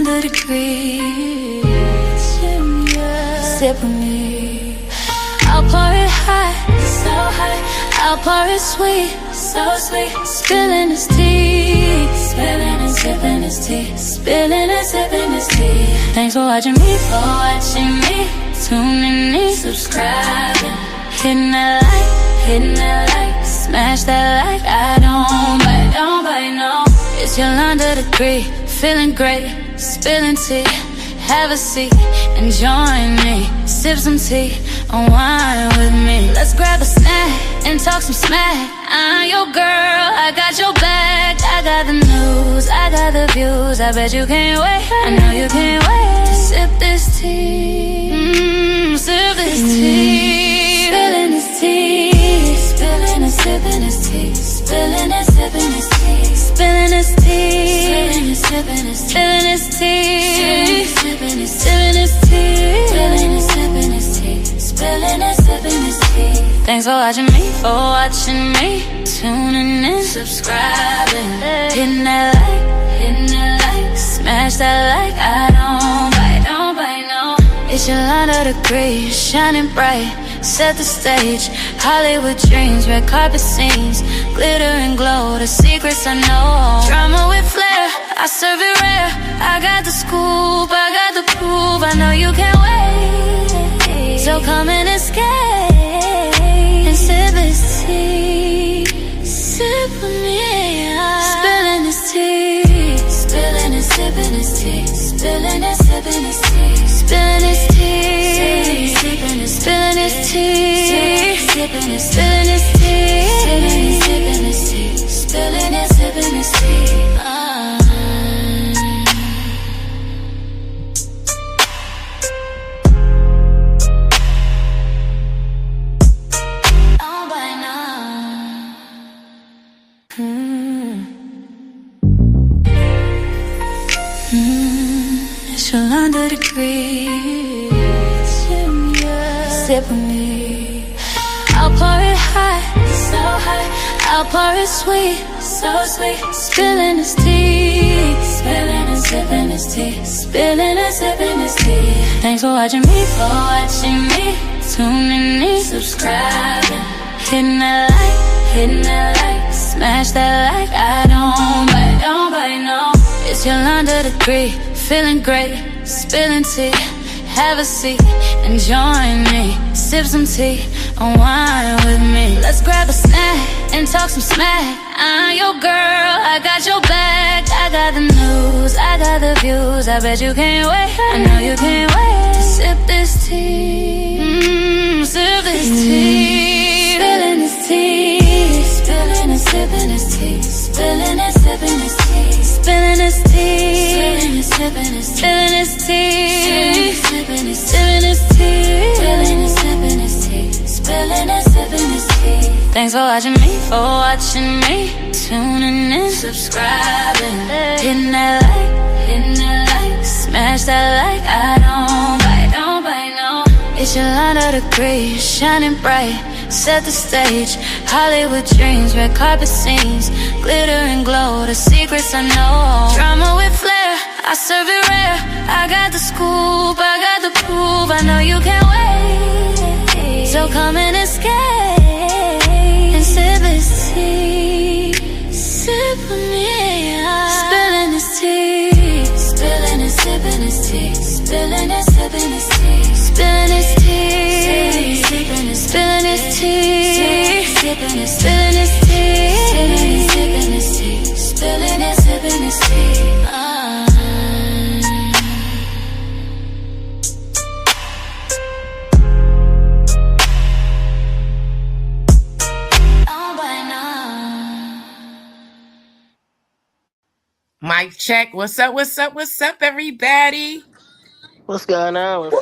100 degrees. Sip with me. I'll pour it hot, so hot. I'll pour it sweet, so sweet. Spilling his tea, spilling and sipping his tea, spilling and sipping his tea. Thanks for watching me, tuning in, subscribing, hitting that like, smash that like. I don't bite, no. It's your 100 degree, feeling great, spilling tea. Have a seat and join me. Sip some tea, unwind with me. Let's grab a snack and talk some smack. I'm your girl, I got your back. I got the news, I got the views. I bet you can't wait, I know you can't wait to sip this tea. Sip this tea. Spilling this tea. Spilling and sipping this tea. Spilling and sipping this tea. Spilling this tea. Spilling and sipping this tea. Spilling this tea. Sipping and sipping this tea. Spilling and sipping this tea. Spilling and sipping this tea. Thanks for watching me, tuning in, subscribing, hitting that like, smash that like. I don't bite, no. It's your 100 degrees, shining bright. Set the stage, Hollywood dreams, red carpet scenes, glitter and glow, the secrets I know. Drama with flair, I serve it rare. I got the scoop, I got the proof. I know you can't wait, so come and escape and sip this tea. Sip with me, spilling this tea, spilling and sipping this tea, spilling and sipping this tea, spilling this tea, spilling this tea, spilling this tea, spilling this tea, spilling this tea, spilling and sipping this tea. It's your 100 degrees. Sip with me. I'll pour it hot, so hot. I'll pour it sweet, so sweet. Spilling this tea, spilling and sipping this tea, spilling and sipping this tea. Thanks for watching me, tuning in, subscribing, hitting that like, smash that like. I don't bite, no. It's your 100 degree, feeling great, spilling tea. Have a seat and join me. Sip some tea, unwind with me. Let's grab a snack and talk some smack. I'm your girl, I got your back. I got the news, I got the views. I bet you can't wait, I know you can't wait to sip this tea. Sip this tea. Spilling this tea. Spilling and sipping this tea. Spilling and sipping this tea. Spilling this tea. Spilling and sipping this tea. Spilling this tea. Spilling and sipping this tea. Spilling and sipping this tea. Spilling and sipping this tea. Thanks for watching me, tuning in, subscribing, hitting that like, smash that like. I don't bite, no. It's your 100 degrees, shining bright. Set the stage, Hollywood dreams, red carpet scenes, glitter and glow, the secrets I know. Drama with flair, I serve it rare. I got the scoop, I got the proof. I know you can't wait, so come and escape and sip this tea. Sip with me, spilling this tea, spilling and sipping this tea, spilling and sipping this tea, spilling this tea, spilling this tea, spilling this tea, spilling and sipping this tea, spilling and sipping this tea. Mic check. What's up, everybody? What's going on? What's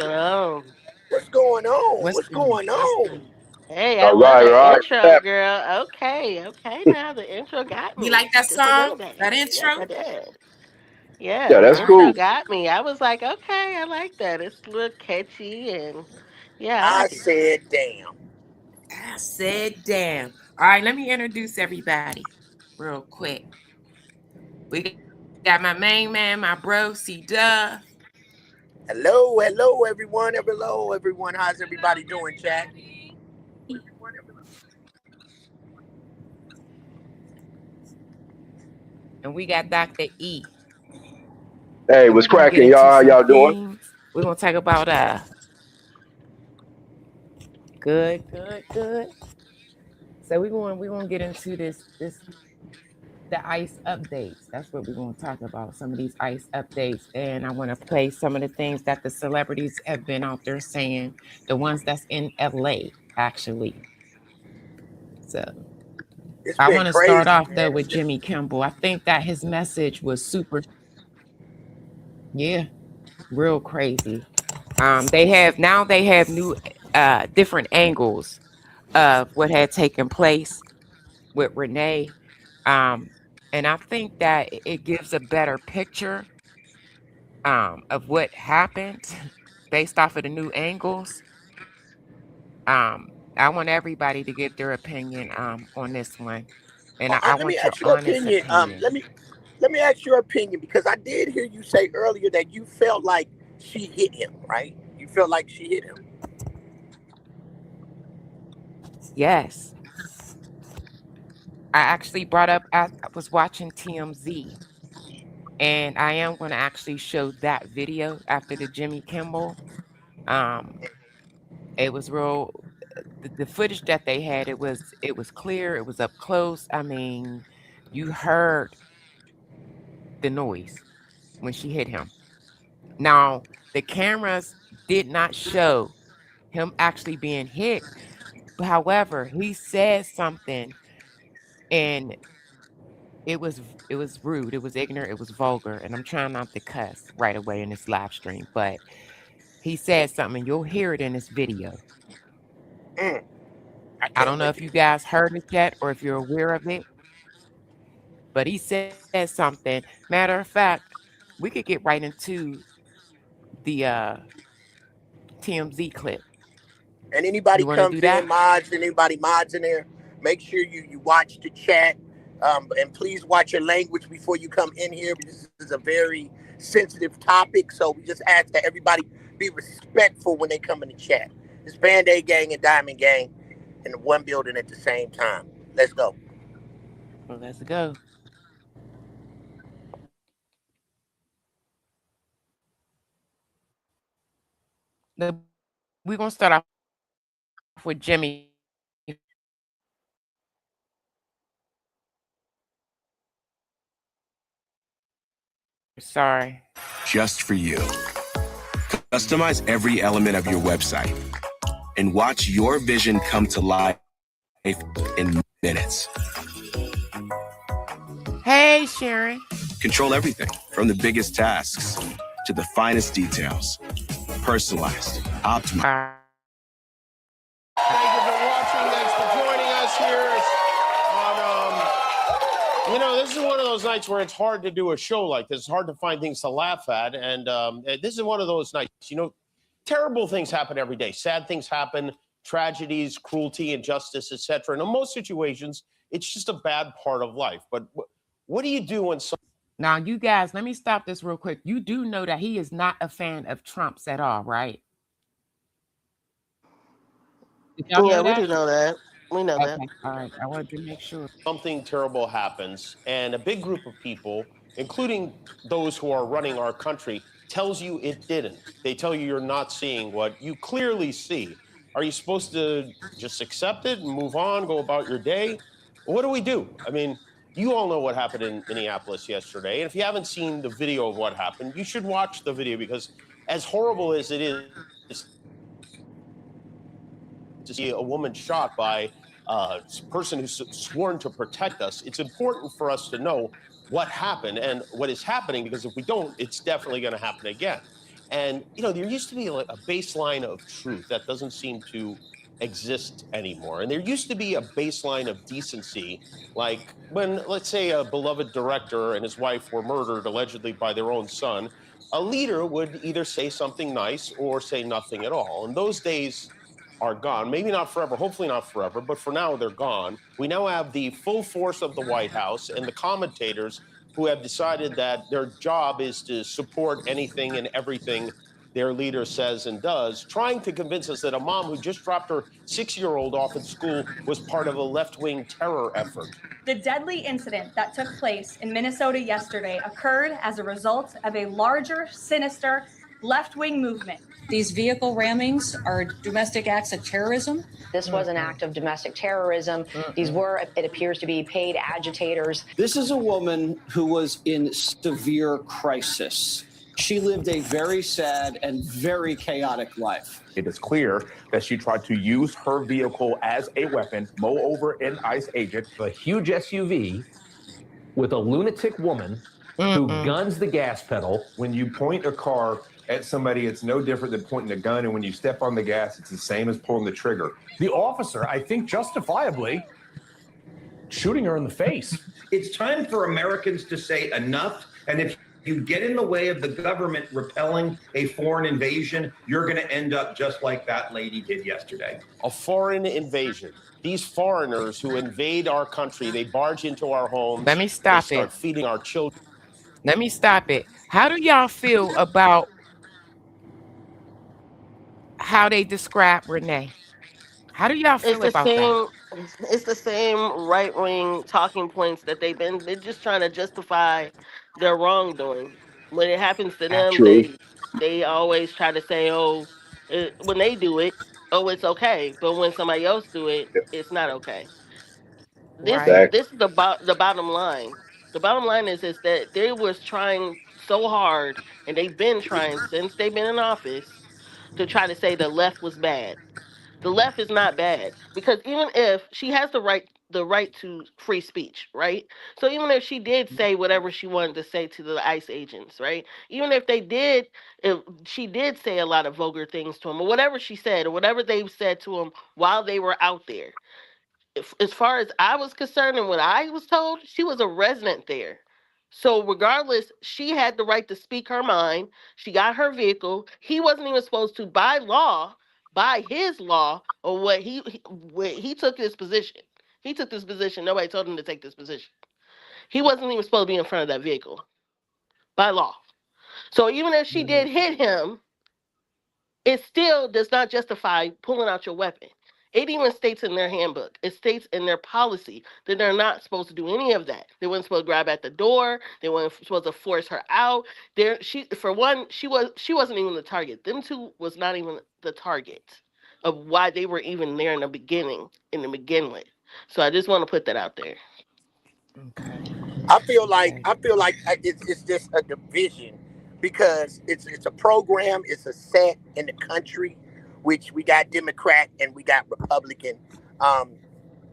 going on? Hey, I love the intro, girl. Okay, now the intro got me. You like that Just a little song? bit. That intro? Yes, I did. Yeah, Yeah, the that's intro cool. got me. I was like, okay, I like that. It's a little catchy and yeah, I I like it. said, damn. I said, damn. All right, let me introduce everybody real quick. We got Got my main man, my bro, C-Duff. Hello, everyone. Hello, everyone. How's everybody doing, chat? And we got Dr. E. Hey, And we're what's gonna get cracking, into y'all? How some y'all doing? things. We're gonna talk about good. So we're gonna get into the ICE updates. That's what we're gonna talk about. Some of these ICE updates. And I want to play some of the things that the celebrities have been out there saying, the ones that's in LA, actually. So It's I been want to start crazy, off though man. with Jimmy Kimmel. I think that his message was super, yeah, real crazy. They have new different angles of what had taken place with Renee. Um, and I think that it gives a better picture of what happened based off of the new angles. I want everybody to get their opinion on this one. And I Let me want your ask your honest opinion. opinion. Let me ask your opinion because I did hear you say earlier that you felt like she hit him, right? You felt like she hit him. Yes. I actually brought up, I was watching TMZ, and I am going to actually show that video after the Jimmy Kimmel. Um, it was real. The footage that they had, it was clear. It was up close. I mean, you heard the noise when she hit him. Now, the cameras did not show him actually being hit. However, he said something, and it was rude, it was ignorant, it was vulgar, and I'm trying not to cuss right away in this live stream, but he said something, and you'll hear it in this video. Mm, I I can't don't know wait if to you hear. guys heard it yet or if you're aware of it, but he said something. Matter of fact, we could get right into the TMZ clip. And anybody You want to comes do in, that? mods, and anybody mods in there, make sure you watch the chat. And please watch your language before you come in here because this is a very sensitive topic. So we just ask that everybody be respectful when they come in the chat. It's Band Aid Gang and Diamond Gang in the one building at the same time. Let's go. Well, let's go. We're going to start off with Jimmy Sorry. Just for you. Customize every element of your website and watch your vision come to life in minutes. Hey, Sharon. Control everything from the biggest tasks to the finest details. Personalized, optimized. Thank you for watching. Thanks for joining us here on, this is one of those nights where it's hard to do a show like this. It's hard to find things to laugh at. And this is one of those nights, terrible things happen every day. Sad things happen, tragedies, cruelty, injustice, etc. And in most situations, it's just a bad part of life. But what do you do when Now, you guys, let me stop this real quick. You do know that he is not a fan of Trump's at all, right? Did y'all Yeah, know we that? do know that. We know that. Okay, all right. I wanted to make sure. something terrible happens and a big group of people, including those who are running our country, tells you it didn't? They tell you you're not seeing what you clearly see. Are you supposed to just accept it and move on, go about your day? What do we do? I mean, you all know what happened in Minneapolis yesterday. And if you haven't seen the video of what happened, you should watch the video because as horrible as it is to see a woman shot by a person who's sworn to protect us, it's important for us to know what happened and what is happening, because if we don't, it's definitely going to happen again. And, there used to be like a baseline of truth that doesn't seem to exist anymore. And there used to be a baseline of decency, like when, let's say, a beloved director and his wife were murdered allegedly by their own son, a leader would either say something nice or say nothing at all. And those days are gone. Maybe not forever, hopefully not forever, but for now they're gone. We now have the full force of the White House and the commentators who have decided that their job is to support anything and everything their leader says and does, trying to convince us that a mom who just dropped her 6-year-old off at school was part of a left-wing terror effort. The deadly incident that took place in Minnesota yesterday occurred as a result of a larger, sinister left-wing movement. These vehicle rammings are domestic acts of terrorism. This was an act of domestic terrorism. These were, it appears to be, paid agitators. This is a woman who was in severe crisis. She lived a very sad and very chaotic life. It is clear that she tried to use her vehicle as a weapon, mow over an ICE agent. A huge SUV with a lunatic woman who guns the gas pedal. When you point a car at somebody, it's no different than pointing a gun. And when you step on the gas, it's the same as pulling the trigger. The officer, I think justifiably, shooting her in the face. It's time for Americans to say enough. And if you get in the way of the government repelling a foreign invasion, you're going to end up just like that lady did yesterday. A foreign invasion. These foreigners who invade our country, they barge into our homes. Let me stop they start it. feeding our children. Let me stop it. How do y'all feel about how they describe Renee? How do y'all feel about that? It's the same right wing talking points that they're just trying to justify their wrongdoing. When it happens to them, True. they always try to say, oh, when they do it, oh, it's okay. But when somebody else do it, it's not okay. Right. This is the bottom line. The bottom line is that they was trying so hard, and they've been trying since they've been in office to try to say the left was bad. The left is not bad, because even if she has the right to free speech, right? So even if she did say whatever she wanted to say to the ICE agents, right? Even if she did say a lot of vulgar things to them, or whatever she said, or whatever they said to them while they were out there, as far as I was concerned and what I was told, she was a resident there. So regardless, she had the right to speak her mind. She got her vehicle. He wasn't even supposed to, by his law, or what he took this position. He took this position. Nobody told him to take this position. He wasn't even supposed to be in front of that vehicle by law. So even if she did hit him, it still does not justify pulling out your weapon. It even states in their handbook, it states in their policy that they're not supposed to do any of that. They weren't supposed to grab at the door. They weren't supposed to force her out. She wasn't even the target. Them two was not even the target of why they were even there in the beginning, to begin with. So I just want to put that out there. Okay. I feel like it's just a division, because it's a program, it's a set in the country, which we got Democrat and we got Republican,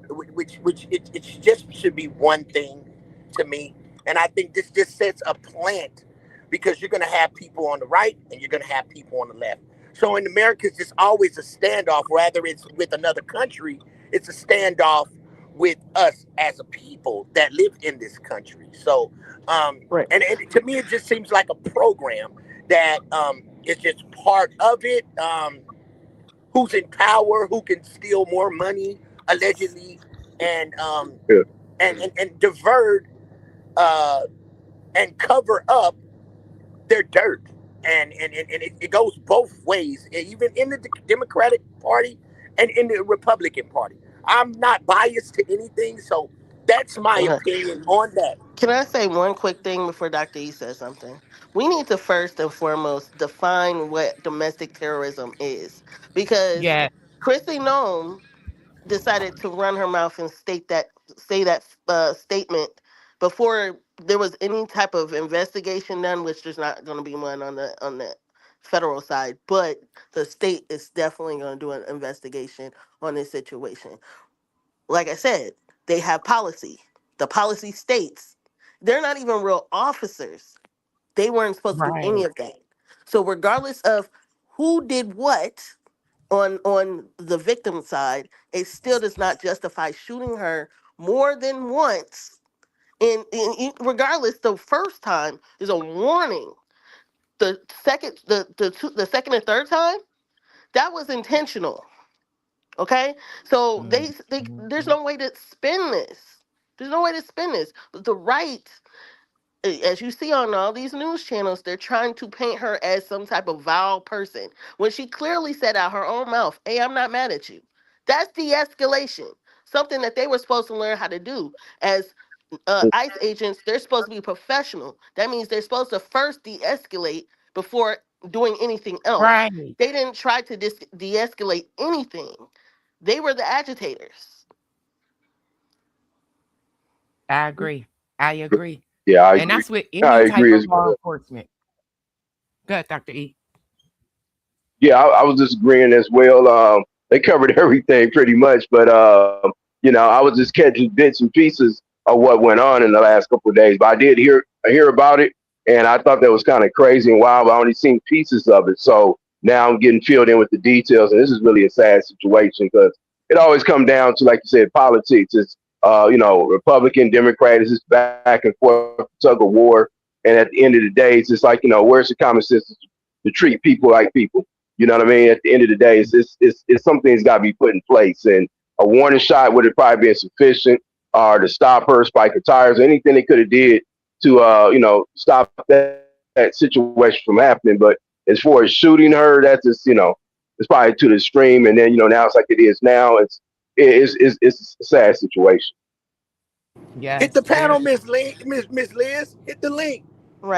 which it just should be one thing to me. And I think this just sets a plant, because you're going to have people on the right and you're going to have people on the left. So in America, it's just always a standoff. Whether it's with another country, it's a standoff with us as a people that live in this country. So, Right. and to me, it just seems like a program that is just part of it. Who's in power, who can steal more money, allegedly, and and divert and cover up their dirt. And it goes both ways, even in the Democratic Party and in the Republican Party. I'm not biased to anything, so that's my opinion on that. Can I say one quick thing before Dr. E says something? We need to first and foremost define what domestic terrorism is, because Yeah. Christy Nome decided to run her mouth and say that statement before there was any type of investigation done, which there's not going to be one on the federal side, but the state is definitely going to do an investigation on this situation. Like I said, they have policy. The policy states they're not even real officers. They weren't supposed to do any Right. of that. So regardless of who did what on the victim side, it still does not justify shooting her more than once. And regardless, the first time is a warning. The second and third time, that was intentional. Okay, so there's no way to spin this. There's no way to spin this. The right as you see on all these news channels, they're trying to paint her as some type of vile person when she clearly said out her own mouth, "Hey, I'm not mad at you." That's de-escalation. Something that they were supposed to learn how to do as ICE agents. They're supposed to be professional. That means they're supposed to first de-escalate before doing anything else. Right. They didn't try to de-escalate anything. They were the agitators. I agree. I agree. Yeah, I And agree. that's with I any type agree of as law well. enforcement. Go ahead, Dr. E. Yeah, I was just agreeing as well. They covered everything pretty much, but I was just catching bits and pieces of what went on in the last couple of days. But I did hear about it, and I thought that was kind of crazy and wild. But I only seen pieces of it, so now I'm getting filled in with the details, and this is really a sad situation because it always comes down to, like you said, politics. It's Republican, Democrat. It's just back and forth, tug of war, and at the end of the day, it's just like where's the common sense to treat people like people? You know what I mean? At the end of the day, it's something's got to be put in place, and a warning shot would have probably been sufficient, or to stop her, spike her tires, anything they could have did to stop that situation from happening. But as far as shooting her, that's just it's probably to the extreme, and then now it's like it is now. It's a sad situation. Hit Yes, the very. panel, Miss Liz. Hit the link.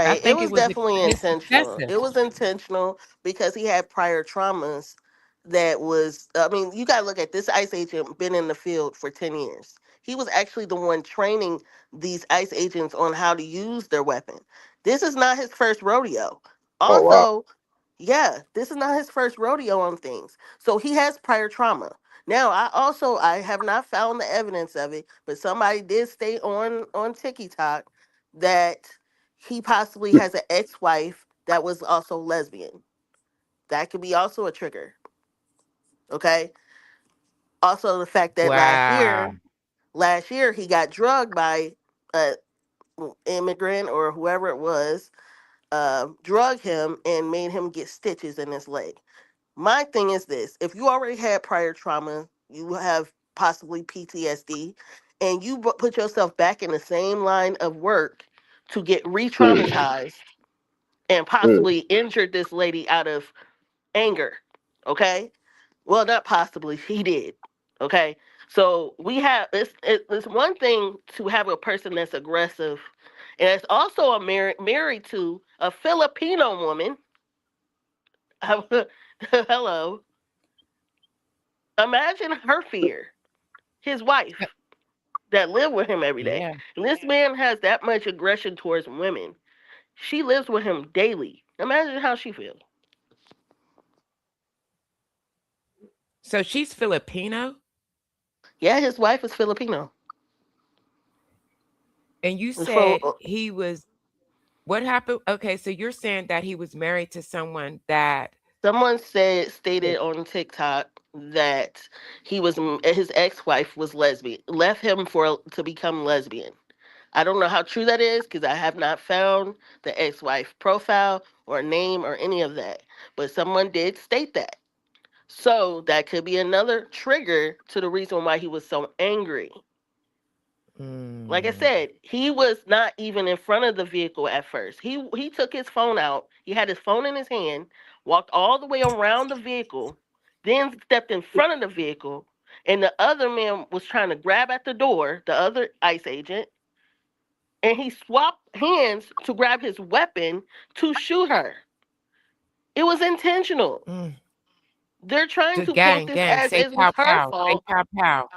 I Right. It think it was was definitely it's intentional. excessive. It was intentional because he had prior traumas that was, I mean, you got to look at this ICE agent been in the field for 10 years. He was actually the one training these ICE agents on how to use their weapon. This is not his first rodeo. Oh wow. Also, yeah, this is not his first rodeo on things. So he has prior trauma. Now, I have not found the evidence of it, but somebody did state on TikTok that he possibly has an ex-wife that was also lesbian. That could be also a trigger. Okay. Also, the fact that Wow. last year he got drugged by a immigrant or whoever it was, drugged him and made him get stitches in his leg. My thing is this: if you already had prior trauma, you have possibly PTSD, and you put yourself back in the same line of work to get Mm, re-traumatized and mm, possibly injured this lady out of anger. Okay? Well, not possibly, he did. Okay? So we have it's one thing to have a person that's aggressive, and it's also married to a Filipino woman. Hello. Imagine her fear. His wife that lived with him every day. Yeah. And this man has that much aggression towards women. She lives with him daily. Imagine how she feels. So she's Filipino, Yeah, his wife is Filipino. and you From said he was. What happened? Okay, so you're saying that he was married to someone that. someone stated on TikTok that his ex-wife was lesbian, left him for to become lesbian. I don't know how true that is because I have not found the ex-wife profile or name or any of that. But someone did state that. So that could be another trigger to the reason why he was so angry. Like I Mm, said, he was not even in front of the vehicle at first. He took his phone out. He had his phone in his hand, walked all the way around the vehicle, then stepped in front of the vehicle, and the other man was trying to grab at the door, the other ICE agent, and he swapped hands to grab his weapon to shoot her. It was intentional. mm. They're trying Just to paint gang, this gang. as Say it was pow her pow. Say fault. pow pow.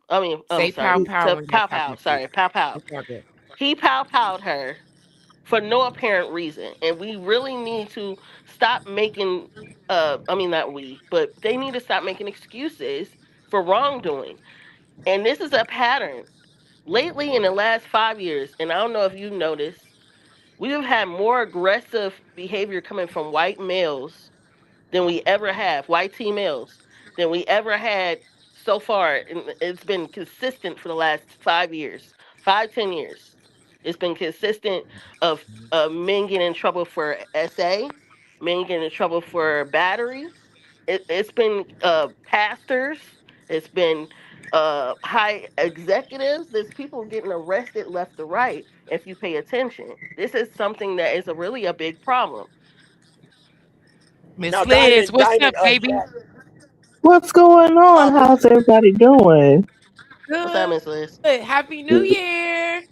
I mean, I'm Say pow sorry, pow to when you're pow pow. talking, please. Sorry, pow pow. It's all good. He pow powed her for no apparent reason. And we really need to stop making I mean not we, but they need to stop making excuses for wrongdoing. And this is a pattern. Lately in the last 5 years, and I don't know if you noticed, we have had more aggressive behavior coming from white males than we ever have, white males, than we ever had so far. And it's been consistent for the last 5 years, 5, 10 years. It's been consistent of men getting in trouble for SA, men getting in trouble for battery. It's been pastors. It's been high executives. There's people getting arrested left to right. If you pay attention, this is something that is a really a big problem. Miss Now, Liz, Diamond, what's up, Diamond, baby? Jack. What's going Oh, on? Miss, How's everybody doing? what's that, Good. Miss Liz? Happy New Year.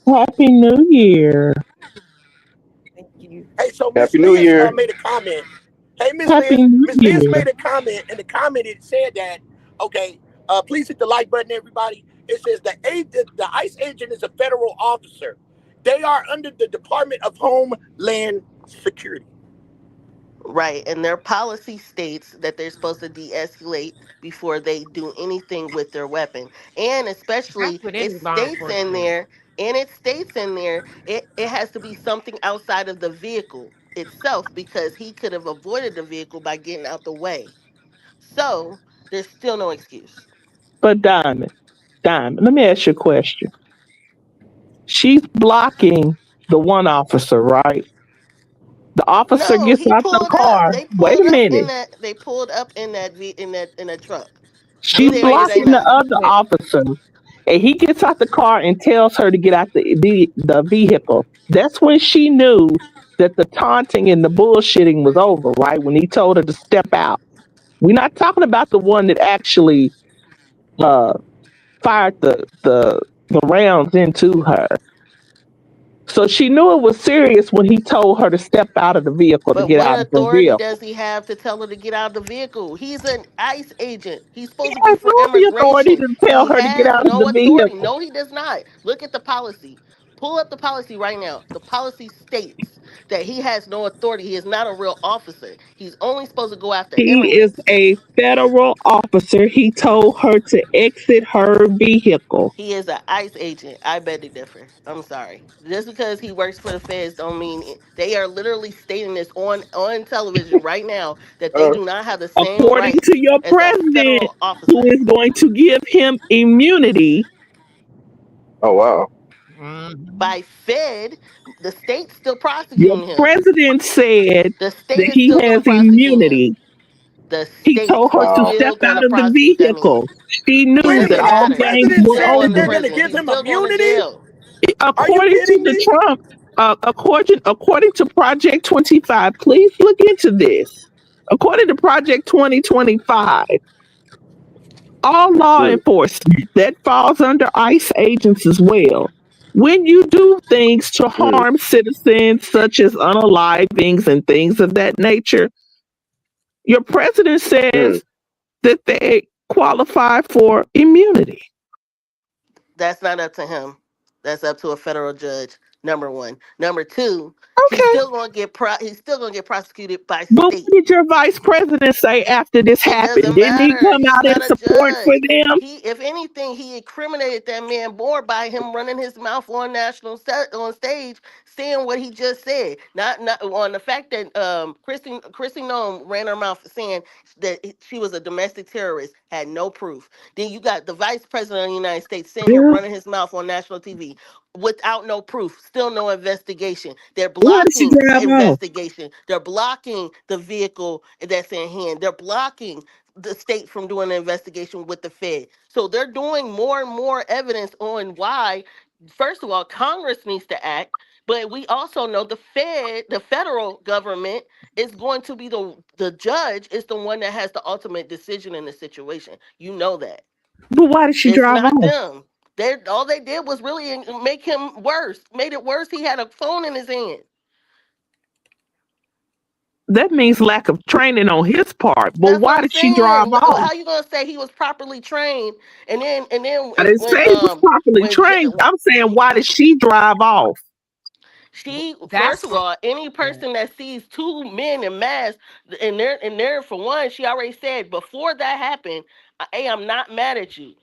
Happy New Year. Thank you. Hey, so Miss Happy New Liz Year. made a comment. Hey, Miss Happy Liz. New Miss Liz Year. made a comment, and the comment it said that, okay, please hit the like button, everybody. It says the ICE agent is a federal officer. They are under the Department of Homeland Security. Right, and their policy states that they're supposed to de-escalate before they do anything with their weapon. And That's especially with any law enforcement. it states in there, it has to be something outside of the vehicle itself because he could have avoided the vehicle by getting out the way. So there's still no excuse. But Diamond, let me ask you a question. She's blocking the one officer, right? The officer No, gets he out the pulled up. car. They Wait pulled a up in minute. that. They pulled up in that in that truck. She's Do they or do they blocking the not? other officer. And he gets out the car and tells her to get out the vehicle. That's when she knew that the taunting and the bullshitting was over, right? When he told her to step out. We're not talking about the one that actually uh, fired the rounds into her. So she knew it was serious when he told her to step out of the vehicle to But get what out of the authority vehicle. does he have to tell her to get out of the vehicle? He's an ICE agent. He's He supposed to be has for all the authority immigration. to tell He her to get has out of no the authority. vehicle. No, he does not. Look at the policy. Pull up the policy right now. The policy states that he has no authority. He is not a real officer. He's only supposed to go after He is immigrants. a federal officer. He told her to exit her vehicle. He is an ICE agent. I beg to differ. I'm sorry. Just because he works for the feds don't mean it. They are literally stating this on television right now that they Uh, do not have the same According to rights your as a president, federal who officer. is going to give him immunity. oh wow. Mhm. By Fed, the state's still Your prosecuting him. president said The state that is he still going has to prosecute him. immunity. The He told state her is to Wow. step still going out to of the prosecute that man. vehicle. She knew Wait a Doesn't that minute. all The matter. games He's president were still said going that to they're over. going to prison. give He's him still going to immunity. jail. Are you According to kidding the me? Trump, according to Project 25, please look into this. According to Project 2025, all law Mm, enforcement that falls under ICE agents as well. When you do things to mm, harm citizens, such as unalivings and things of that nature, your president mm. says that they qualify for immunity. That's not up to him. That's up to a federal judge. Number one. Number two, Okay. he's still gonna get prosecuted by But what state. did your vice president say after this It happened? doesn't Didn't he matter. come He's out in not a support for judge. them? He, if anything, he incriminated that man more by him running his mouth on on stage, saying what he just said. Not on the fact that Chrissy Nome ran her mouth saying that she was a domestic terrorist, had no proof. Then you got the vice president of the United States sitting here Yeah. running his mouth on national TV without no proof, still no investigation. They're Why did she blocking drive off? investigation. They're blocking the vehicle that's in hand. They're blocking the state from doing an investigation with the Fed. So they're doing more and more evidence on why, first of all, Congress needs to act. But we also know the federal government is going to be the judge is the one that has the ultimate decision in the situation. You know that. But why did she It's drive not off? them. All they did was really make him worse. Made it worse. He had a phone in his hand. That means lack of training on his part. But That's what why I'm did she drive saying. off? How you gonna say he was properly trained, and then I didn't say he was properly when trained. I'm saying, why did she drive off? she, first That's of what. all, any Yeah. person that sees two men in masks, and there for one, she already said before that happened, hey, I'm not mad at you.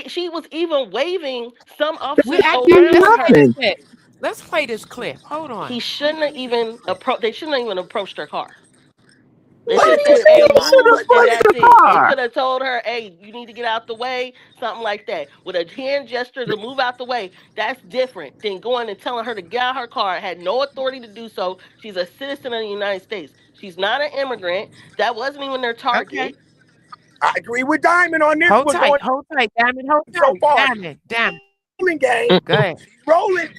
She was even waving some We officers I got. Let's around play this her. Nothing. clip. Let's play this clip. Hold He on. shouldn't have even approached. They shouldn't have even approached her car. They Play should Why the have do you said, clip, think "Hey, he Yolanda. should move," have Play, and play pushed the that's the clip. it. They car? could have told her, "Hey, you need to get out the way," something like that, with a hand gesture to move out the way. That's different than going and telling her to get out her car. Had no authority to do so. She's a citizen of the United States. She's not an immigrant. That wasn't even their Okay. target. I agree with Diamond on this. Hold We're tight, going hold tight, Diamond, hold so tight. far. Diamond. Rolling game. Go ahead. She's rolling.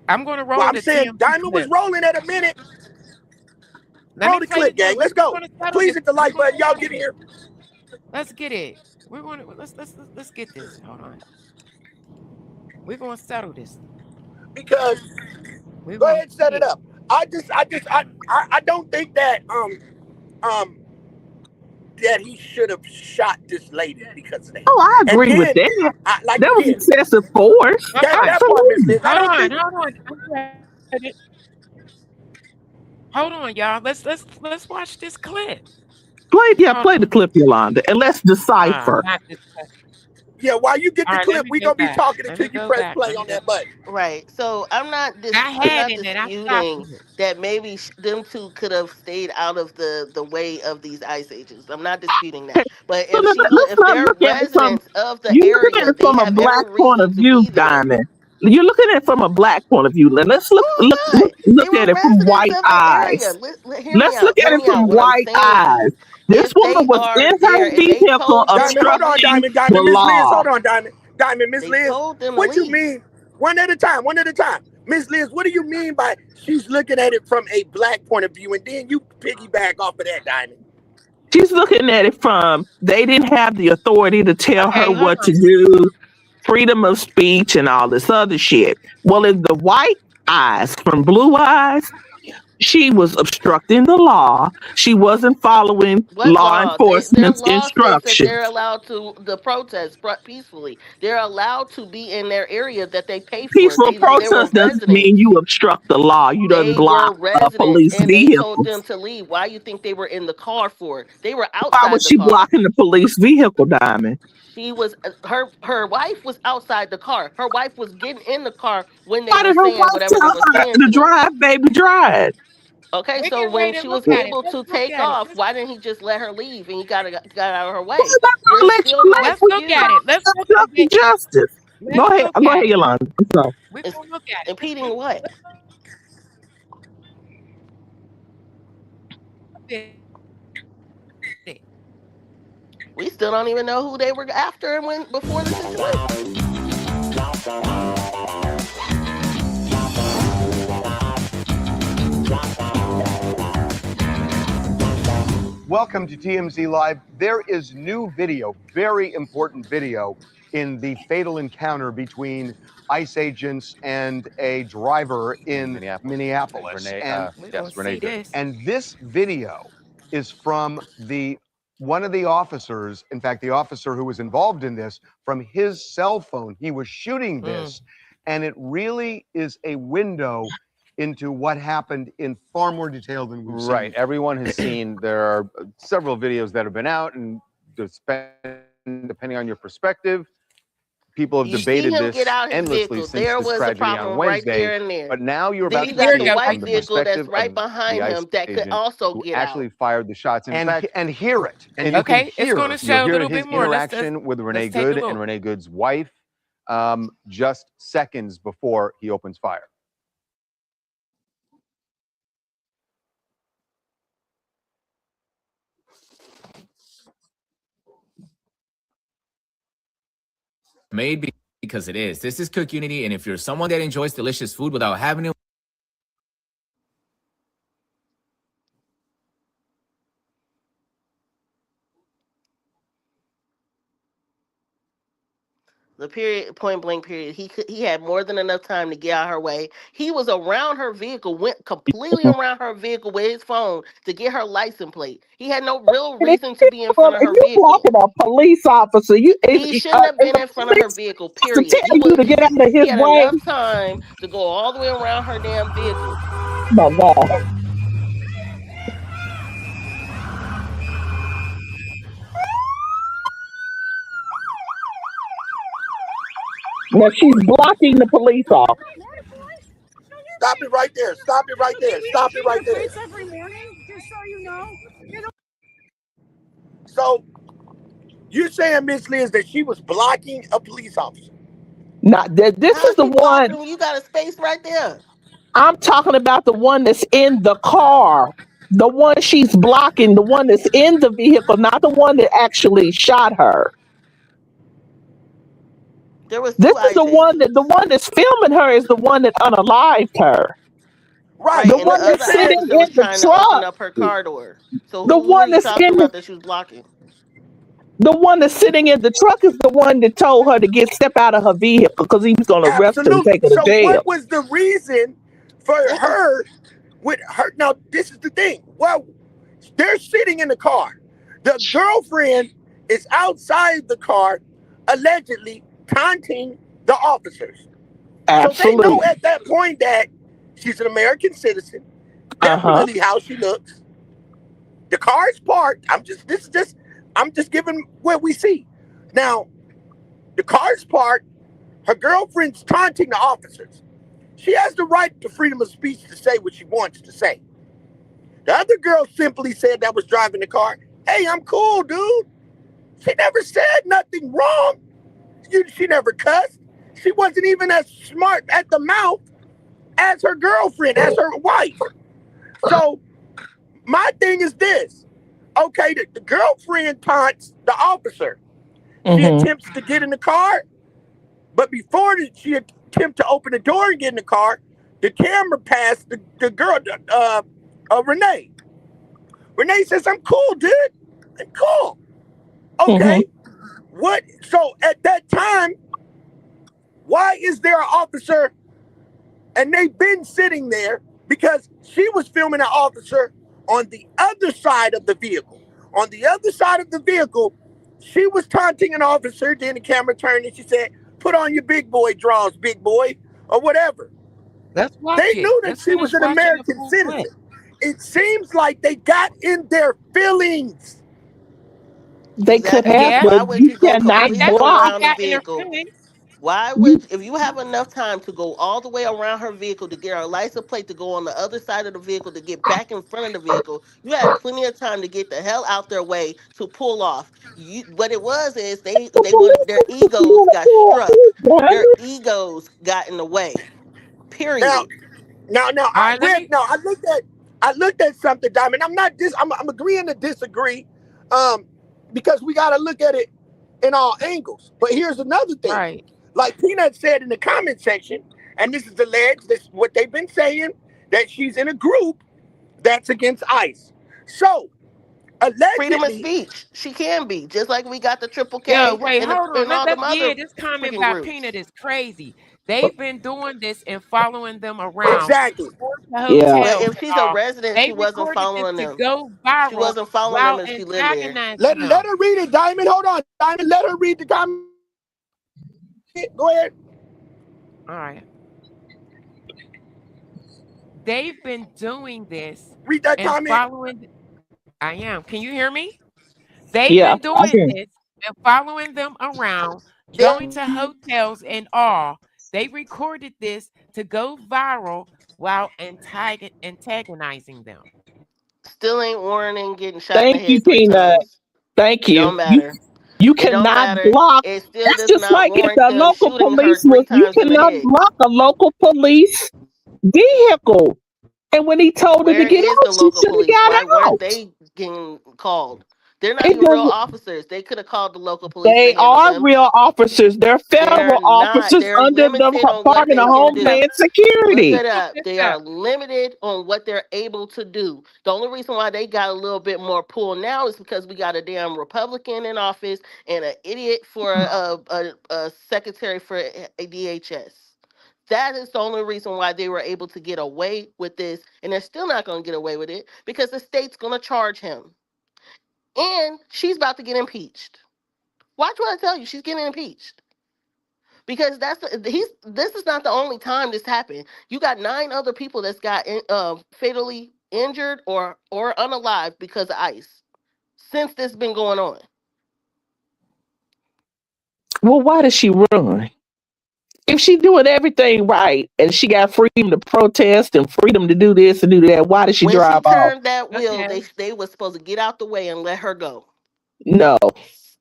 I'm going to roll Well, I'm the saying TMZ Diamond was clip. rolling at a minute. Let Roll me the play the clip, gang. clip. Let's We're go. going to settle Please this. hit the like button. Y'all get here. Let's get it. We're going to let's get this. Hold on. We're going to settle this. Because We're go going ahead, to set see it it. up. I don't think that that he should have shot this lady because of that. Oh, I And agree with then, that. like That was again, excessive force. Hold on. that part, Miss Absolutely. Liz. I don't think. Hold on. Hold on, y'all. Let's watch this clip. Play the clip, Yolanda, and let's decipher. Not this clip. Yeah, while you get All the right, let clip, me we go gonna be back. talking Let me until you go press back. play Let me on go. that button. Right. So I'm I I'm had not it and I stopped disputing it. that maybe them two could have stayed out of the way of these ice agents. I'm not disputing that. But So let's if not they're look at it from residents of the you looking at area, it they from a have every black point reason of to view, be there. Diamond. You're looking at it from a black point of view. Let's Who's not? They look were at it from residents white of the area. eyes. Hear me Let's look out. at Hear it me from out. What I'm white saying eyes. is, This if woman they was are in there her and they vehicle told them Diamond, to hold on, obstructing leave, the Diamond, Miss Liz, law. hold on, Diamond, Miss they Liz. told them to What you leave. mean? One at a time. Miss Liz, what do you mean by she's looking at it from a black point of view, and then you piggyback off of that, Diamond? She's looking at it from they didn't have the authority to tell her Okay, hold what to on. do, freedom of speech and all this other shit. Well, in the white eyes, from blue eyes, she was obstructing the law. She wasn't following What law law? Their enforcement's law states that instructions. they're allowed to protest peacefully. They're allowed to be in their area that they pay for. Peaceful They were protest doesn't mean residents. you obstruct the law. You doesn't They block were residents, police and they told vehicles. them to leave. Why you think they were in the car for? They were Why was outside the she car. blocking the police vehicle, Diamond? She was her wife was outside the car. Her wife was getting in the car when they Why were did her saying wife whatever they tell were her saying to to them. drive, baby, drive? Okay, We're so getting ready when to she look was at it. able Let's to look take at it. off, why didn't he just let her leave and he got out of her Well, way? they're You're gonna let still you no live. Let's We look can at excuse. it. Let's look obstruct again. justice. Let's look Go at ahead, it. Yolanda. I'm sorry. We're It's gonna look at it. impeding what? We still don't even know who they were after and when before the situation. Welcome to TMZ Live. There is new video, very important video, in the fatal encounter between ICE agents and a driver in Minneapolis. Renee, And We're yes, gonna Renee see Good. this. and this video is from one of the officers, in fact, the officer who was involved in this, from his cell phone. He was shooting this, and it really is a window into what happened in far more detail than we've seen. Right. Everyone has seen, there are several videos that have been out, and depending on your perspective, people have You see debated him get this out his endlessly vehicle. since There this was a tragedy on problem right Wednesday. there and there. But now you're Then about you to got see the it white from the vehicle that's perspective right of the behind ICE him that could agent also who get actually out. fired the shots. In fact, And hear it. And you can Okay, it's gonna hear. you'll show a hear little his bit more. interaction with Renee let's take a Good and look. Renee Good's wife just seconds before he opens fire. Made because it is. This is Cook Unity, and if you're someone that enjoys delicious food without having to The period, point blank period. He had more than enough time to get out her way. He was around her vehicle, went completely around her vehicle with his phone to get her license plate. He had no real reason to be in front of If her you're vehicle. blocking a police officer, He shouldn't have is been a in front of her police vehicle. officer Period. tell you to get out of He his had way? enough time to go all the way around her damn vehicle. My God. Now she's blocking the police officer. Stop it right there. Stop it right there. Stop it right there. Every morning, just so you know. So you're saying, Miss Liz, that she was blocking a police officer? Not that this How is is the she one blocking him? You got a space right there. I'm talking about, the one that's in the car. The one she's blocking, the one that's in the vehicle, not the one that actually shot her. There was This two is ICE the agents. one that's filming her is the one that unalived her. Right. Right, The and one the But you other that's said sitting officer in was the trying to open truck. up her car door. So The who are one you that's talking in about that she was blocking? the one that's sitting in the truck is the one that told her to get step out of her vehicle because he was going to arrest her and absolutely. take her to So jail. what was the reason for her with her? Now this is the thing. Well, they're sitting in the car. The girlfriend is outside the car, allegedly taunting the officers. So they know Absolutely. at that point that she's an American citizen. Uh-huh. Definitely how she looks. The car is parked. I'm just giving what we see. Now, the car is parked. Her girlfriend's taunting the officers. She has the right to freedom of speech to say what she wants to say. The other girl simply said that was driving the car, hey, I'm cool, dude. She never said nothing wrong. She never cussed. She wasn't even as smart at the mouth as her girlfriend, as her wife. So my thing is this. Okay, the girlfriend taunts the officer. She Mm-hmm. attempts to get in the car, but before she attempts to open the door and get in the car, the camera passed the girl, Renee. Renee says, I'm cool, dude. I'm cool. Mm-hmm. Okay. What? So at that time, why is there an officer and they've been sitting there because she was filming an officer on the other side of the vehicle. On the other side of the vehicle, she was taunting an officer. Then the camera turned and she said, put on your big boy draws, big boy, or whatever. Let's They watch it. knew that Let's she was finish an watching the American full clip. citizen. It seems like they got in their feelings. They could Exactly, have, because Yeah, but why would you you go cannot they completely block. definitely around the got in their vehicle? feelings. Why You, would, if you have enough time to go all the way around her vehicle to get her license plate to go on the other side of the vehicle to get back in front of the vehicle, you had plenty of time to get the hell out their way to pull off. What it was is the they police wanted, their officer, you egos got struck. want to Their egos got in the way. Now, Period. now, All right, let me. I looked at something, Diamond. I'm agreeing to disagree, um, because we got to look at it in all angles. But here's another thing, Right. like Peanut said in the comment section, and this is alleged. This is what they've been saying, that she's in a group that's against ICE. So Freedom of allegedly, speech. She can be just like we got the Triple Yo, K wait, and hold on. and all them Yeah, other this comment freaking by groups. Peanut is crazy. They've been doing this and following them around, exactly. going to Yeah. But hotels if and she's a all. resident, They she wasn't recorded this following to them. go She viral wasn't following them while if she lived there. antagonizing Let them. her read it, Diamond. Hold on, Diamond. Let her read the comment. Go ahead. All right. They've been doing this Read that and comment. following. I am. Can you hear me? They've Yeah. been doing this and following them around, They're going to hotels and all. They recorded this to go viral while antagonizing them. still ain't warning, getting shot in the Thank you, head three Peanut. times. Thank It you. don't matter. You It don't cannot matter. block. It still That's does just not like if warrant the them local shooting her police three was. You times in the cannot head. block a local police vehicle. And when he told her to Where get is out, the she local should have police? Why got weren't out. they getting called? They're not It even real doesn't. officers. They could have called the local police to They handle are them. real officers. They're They're federal not. officers They're under the limited on what Department they of can do. Homeland Look Security. it Look up. this They are up. limited on what they're able to do. The only reason why they got a little bit more pull now is because we got a damn Republican in office and an idiot for a secretary for a DHS. That is the only reason why they were able to get away with this, and they're still not going to get away with it because the state's going to charge him. And she's about to get impeached. Watch what I tell you. She's getting impeached because he's. This is not the only time this happened. You got 9 other people that's got fatally injured or unalive because of ICE since this been going on. Well, why does she run? If she doing everything right and she got freedom to protest and freedom to do this and do that, why does she When she drive off? turned that wheel, Okay. they was supposed to get out the way and let her go. No,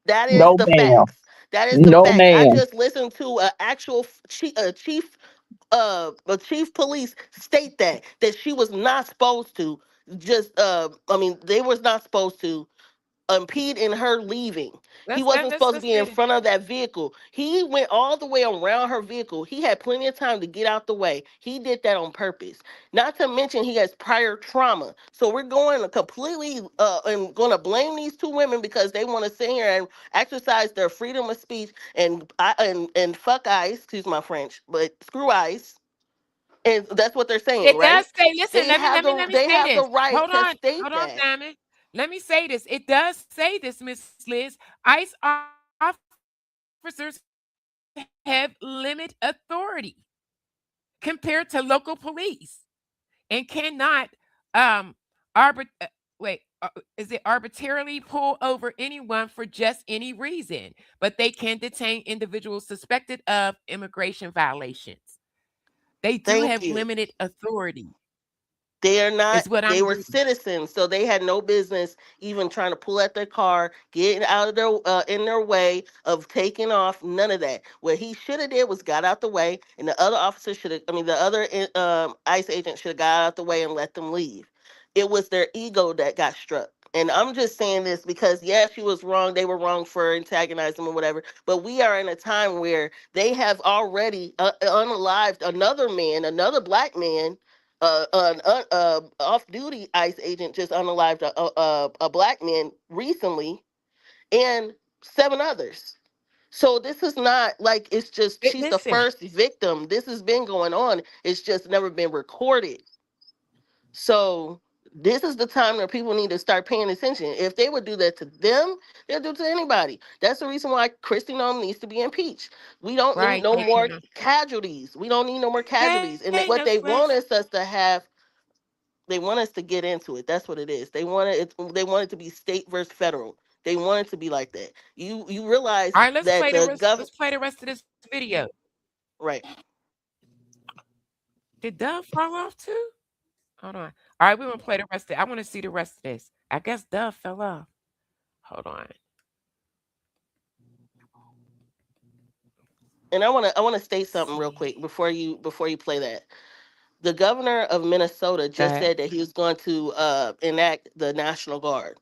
That is no, the ma'am. facts. That is the No, facts. I ma'am. just listened to a actual chief, a chief police state that she was not supposed to just they was not supposed to impede in her leaving. He Let's wasn't supposed to be in get it. front of that vehicle. He went all the way around her vehicle. He had plenty of time to get out the way. He did that on purpose. Not to mention he has prior trauma. So we're going to completely and going to blame these two women because they want to sit here and exercise their freedom of speech and fuck ICE, excuse my French, but screw ICE. And that's what they're saying, It right? does say, listen, They have let me they say have the this. right to state Hold on, that. Diamond. Let me say this. It does say this, Miss Liz. ICE officers have limit authority compared to local police and cannot arbit wait is it arbitrarily pull over anyone for just any reason, but they can detain individuals suspected of immigration violations. They do Thank have you. limited authority, They are not, is what they I'm were reading. citizens, so they had no business even trying to pull at their car, getting out of their in their way of taking off. None of that. What he should have did was got out the way, and the other officer should have. I mean, the other ICE agent should have got out the way and let them leave. It was their ego that got struck. And I'm just saying this because yeah, she was wrong. They were wrong for antagonizing them or whatever. But we are in a time where they have already unalived another man, another black man, an off-duty ICE agent just unalived a black man recently, and 7 others. So this is not like it's just she's the Listen, first victim. This has been going on. It's just never been recorded. So this is the time where people need to start paying attention. If they would do that to them, they'll do it to anybody. That's the reason why Christy Nome needs to be impeached. We don't need right? no They more cannot. casualties. We don't need no more casualties. And Hey, what no they want flesh. is us to have, they want us to get into it. That's what it is. They want it to be state versus federal. They want it to be like that. You realize All right, that the let's play the rest of this video. right. Did Dove fall off too? Hold on. All right, we're gonna play the rest of it. I want to see the rest of this. I guess Dove fell off. Hold on. And I want to state something real quick before you play that. The governor of Minnesota Go just ahead. said that he was going to enact the National Guard.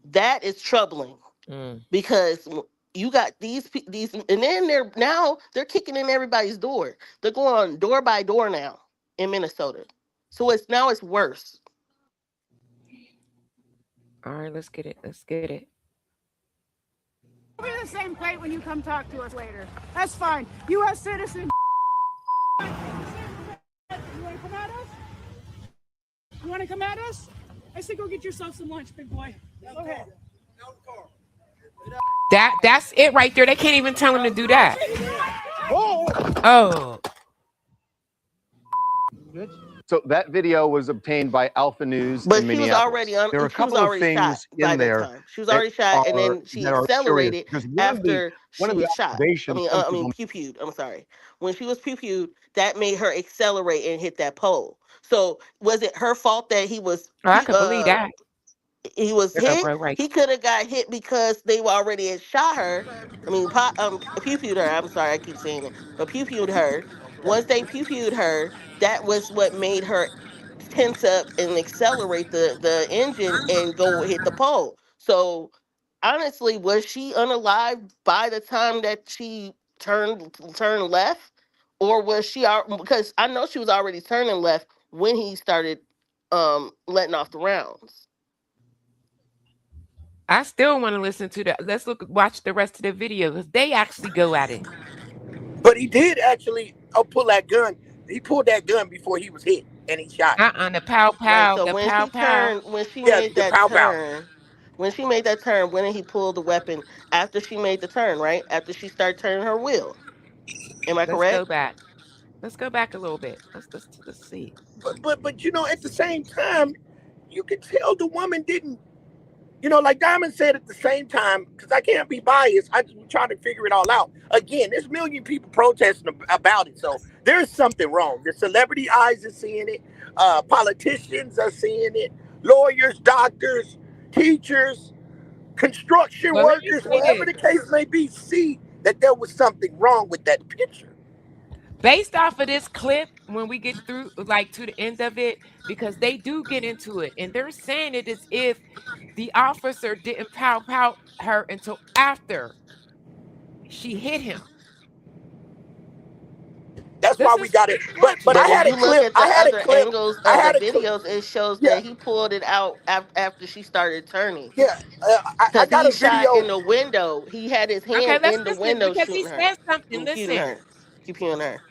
That is troubling Mm. because you got these, and then they're kicking in everybody's door. They're going door by door now in Minnesota. So it's worse. All right, let's get it. Let's get it. We'll be the same plate when you come talk to us later. That's fine. U.S. citizen. You want to come at us? You want to come at us? I say go get yourself some lunch, big boy. Go ahead. That's it right there. They can't even tell him to do that. Oh. So that video was obtained by Alpha News But in she was Minneapolis. already There are a she was couple of already shot things by in that there time. She was that already shot, and are then she that are curious accelerated because after one of she the shot. accusations some people Pew pewed. I'm sorry. When she was pew pewed, that made her accelerate and hit that pole. So was it her fault that Oh, I could believe that. he was There go hit? bro right. He could have got hit because they were already had shot her. Pew pewed her. I'm sorry, I keep saying it, but pew pewed her. Once they pew pewed her, that was what made her tense up and accelerate the engine and go hit the pole. So honestly, was she unalive by the time that she turned left, or was she because I know she was already turning left when he started letting off the rounds. I still want to listen to that. Watch the rest of the video because they actually go at it. But he did actually pull that gun. He pulled that gun before he was hit, and he shot him. The pow Right. pow, So the pow pow. when she Yeah, made the that pow pow. turn, when did he pull the weapon after she made the turn, right? After she started turning her wheel. Am I Let's go correct? back. Let's go back a little bit. Let's see. But at the same time, you could tell the woman didn't. Like Diamond said at the same time, because I can't be biased, I just trying to figure it all out. Again, there's a million people protesting about it, so there's something wrong. The celebrity eyes are seeing it, politicians are seeing it, lawyers, doctors, teachers, construction Well, let me workers, say whatever this. the case may be, see that there was something wrong with that picture. based off of this clip, when we get through, like to the end of it, because they do get into it, and they're saying it as if the officer didn't pow her until after she hit him. That's why This we is got it. what, But I But when had bro? a you look clip. at the other angles I of the had a clip. videos, it shows Yeah, that he pulled it out after she started turning. yeah. I Because got he a shot video. in the window. He had his Okay, hand let's in the listen window because he shooting her. said something. Shooting Listen, her. Shooting her.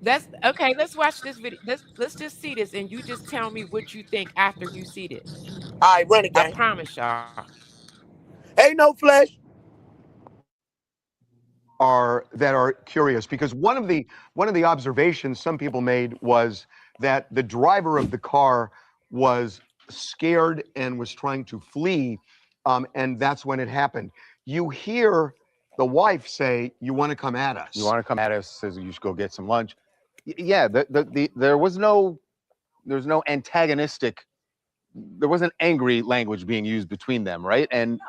that's okay. Let's watch this video. Let's just see this, and you just tell me what you think after you see this. All right, run I again. promise y'all. Ain't no flesh. Are curious because one of the observations some people made was that the driver of the car was scared and was trying to flee, and that's when it happened. You hear the wife say, "You want to come at us?" You want to come at us? Says you should go get some lunch. Yeah, there's no antagonistic. There wasn't angry language being used between them, right? And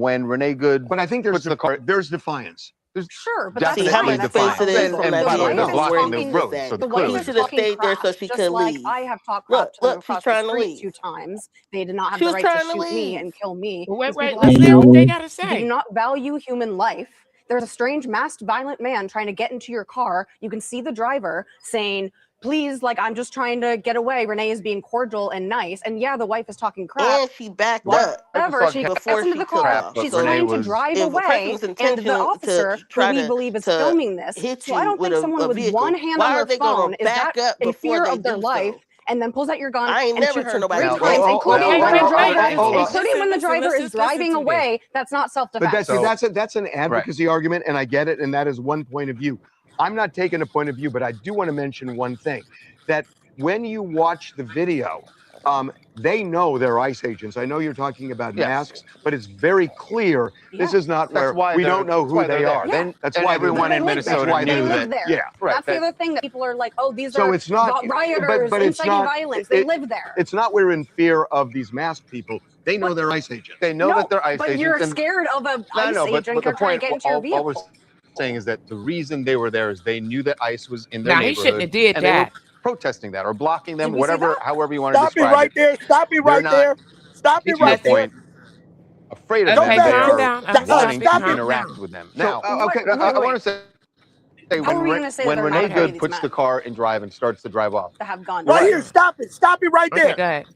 when Renee Good, But I think there's defiance. there's Sure, but that's See how definitely fine. much That's space not it defiance. is illegal. from And that The by the way, wife they're vehicle is where blocking the he talking. was road, at. so The wife He clearly. is should have talking stayed there crap, so she just could like leave. I have talked crap to them Look, she's across the trying to street leave. 2 times. They did not have She the was right to trying to shoot me leave. and kill me. Wait, These people let's I hear what they know. gotta They do say. not value human life. There's a strange masked violent man trying to get into your car. You can see the driver saying, please, like, I'm just trying to get away. Renee is being cordial and nice. And yeah, the wife is talking crap. And she backed Wife up was Whatever. She talking gets before into she the took car. crap, off. but She's So Renee trying to was. drive if a person away. was And the intentional to officer, who try we believe is to filming this, hit so I you don't with think someone a with vehicle, one hand why on are their they phone gonna is that back up in before fear they of their do life so? and then pulls out your gun I ain't and never shoots heard her nobody three Now, play times, that. including when the driver, hold up. including when the driver is Let's driving listen to this. away. That's not But self-defense. that's an advocacy argument, and I get it, and that is one point of view. I'm not taking a point of view, but I do want to mention one thing: that when you watch the video, they know they're ICE agents. I know you're talking about Yes. masks, but it's very clear this is not That's where why we don't know who they they're are. there. Then That's and why they're everyone there. in They live Minnesota there. why They they're live there. there. Yeah, right. That's the other thing that people are like, oh, these so are it's not, rioters but it's inciting not. violence. They live there. It's not we're in fear of these masked people. They know they're ICE agents. They know that they're ICE but agents, you're and scared of an no, ICE no, but agent the trying to point, get into your all we're vehicle. saying is that the reason they were there is they knew that ICE was in their Now he shouldn't neighborhood, have did and they were that. protesting that or blocking them, Did we see whatever, that? however you want to Stop it describe right it. there. Stop it They're right not, there. Stop it to your right there. point, afraid of Go them. Okay, They back calm to are down. I'm gonna stop wanting it. to stop it. Calm interact down. with them. So Now, okay, I want to say How are we going to say when they're Renee not afraid of Good these puts men the car in drive and starts to drive off, to have guns? Right right? here. Stop it. Stop it right Okay, there. go ahead.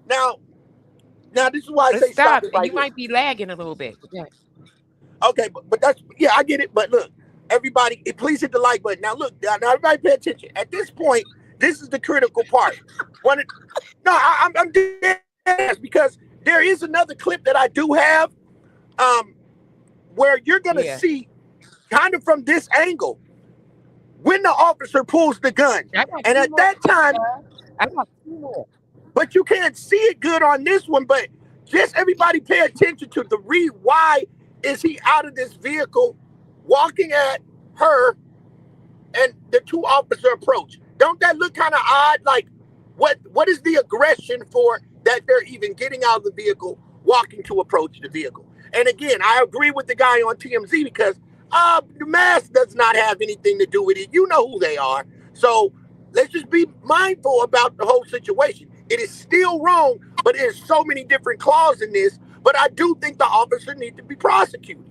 Now, this is why I Let's say stop stop. it And right you here. might be lagging a little bit. Yeah. Okay, but that's I get it. But look, everybody, please hit the like button. Now look, now everybody pay attention. At this point, this is the critical part. I'm dead ass because there is another clip that I do have, where you're gonna Yeah. see kind of from this angle when the officer pulls the gun, I got and two at more that clips, time, guys. I got two more. but you can't see it good on this one. But just everybody pay attention to the why is he out of this vehicle, walking at her, and the two officer approach. Don't that look kind of odd? Like, what is the aggression for that they're even getting out of the vehicle, walking to approach the vehicle? And again, I agree with the guy on TMZ because the mask does not have anything to do with it. You know who they are. So let's just be mindful about the whole situation. It is still wrong, but there's so many different clauses in this. But I do think the officer needs to be prosecuted.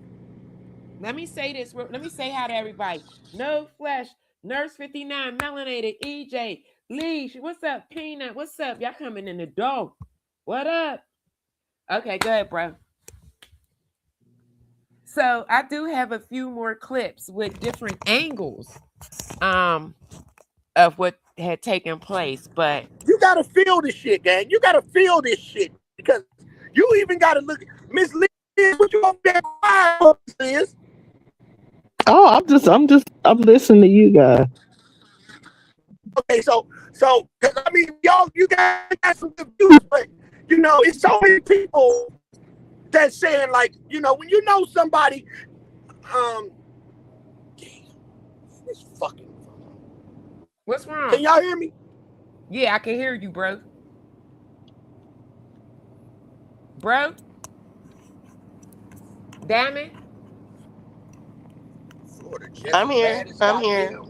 Let me say this. Let me say hi to everybody. No Flesh, Nurse 59, Melanated, EJ, Leash. What's up, Peanut? What's up? Y'all coming in the door. What up? Okay, go ahead, bro. So I do have a few more clips with different angles of what had taken place, but you gotta feel this shit, gang. You gotta feel this shit because you even gotta look. Miss Liz, what you over there crying, Liz? Oh, I'm listening to you guys. Okay, so, cause I mean, you guys got some good views, but you know, it's so many people that's saying like, you know, when you know somebody, this fucking. What's wrong? Can y'all hear me? Yeah, I can hear you, bro. Bro? Damn it. I'm here. I'm here.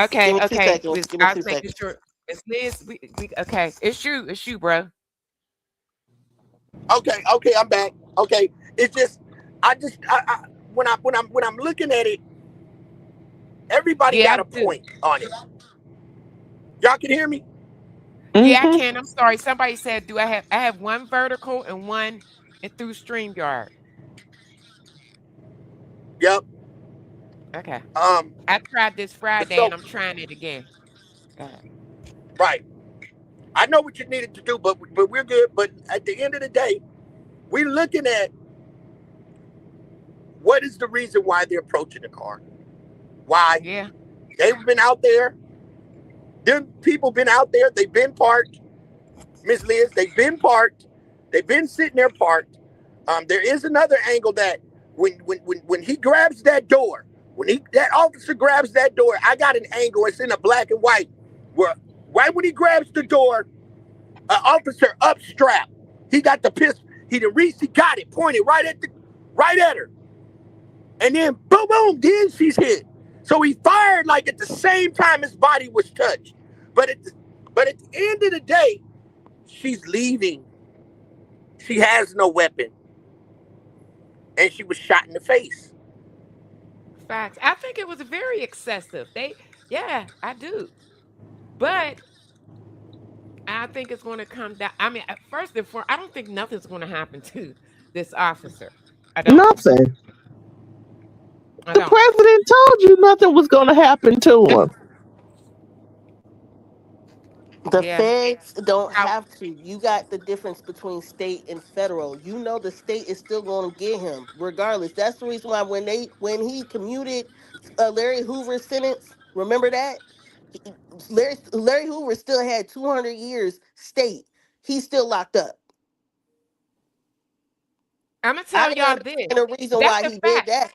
Okay, Give me 2 okay. seconds. Give me I was 2 making seconds. sure. Miss Liz, okay. It's you, bro. Okay, I'm back. Okay, it's just, I when I'm looking at it, everybody Yeah, I got a do. point on it. Y'all can hear me? Yeah, I Mm-hmm. can. I'm sorry. Somebody said, "Do I have one vertical and one and through StreamYard?" Yep. Okay. Um. I tried this Friday and So I'm trying it again. Go ahead. right, I know what you needed to do, but we're good. But at the end of the day, we're looking at what is the reason why they're approaching the car. Why Yeah. they've been out there. Them people been out there. They've been parked. Miss Liz, they've been parked. They've been sitting there parked. There is another angle that when he grabs that door, that officer grabs that door, I got an angle. It's in a black and white. Where right when he grabs the door, an officer upstrap. He got the pistol. He reached. He got it pointed right at her, and then boom, boom. Then she's hit. So he fired like at the same time his body was touched. But at the end of the day, she's leaving. She has no weapon, and she was shot in the face. Facts. I think it was very excessive. Yeah, I do. But I think it's going to come down. I mean, first and foremost, I don't think nothing's going to happen to this officer. I don't. Nothing. I The don't. president told you nothing was going to happen to him. The Yeah. feds don't I, have to. You got the difference between state and federal. You know the state is still going to get him regardless. That's the reason why when he commuted Larry Hoover's sentence, remember that He- Larry Hoover still had 200 years state. He's still locked up. I'm gonna I tell didn't y'all this. understand the reason That's why a he did fact. that.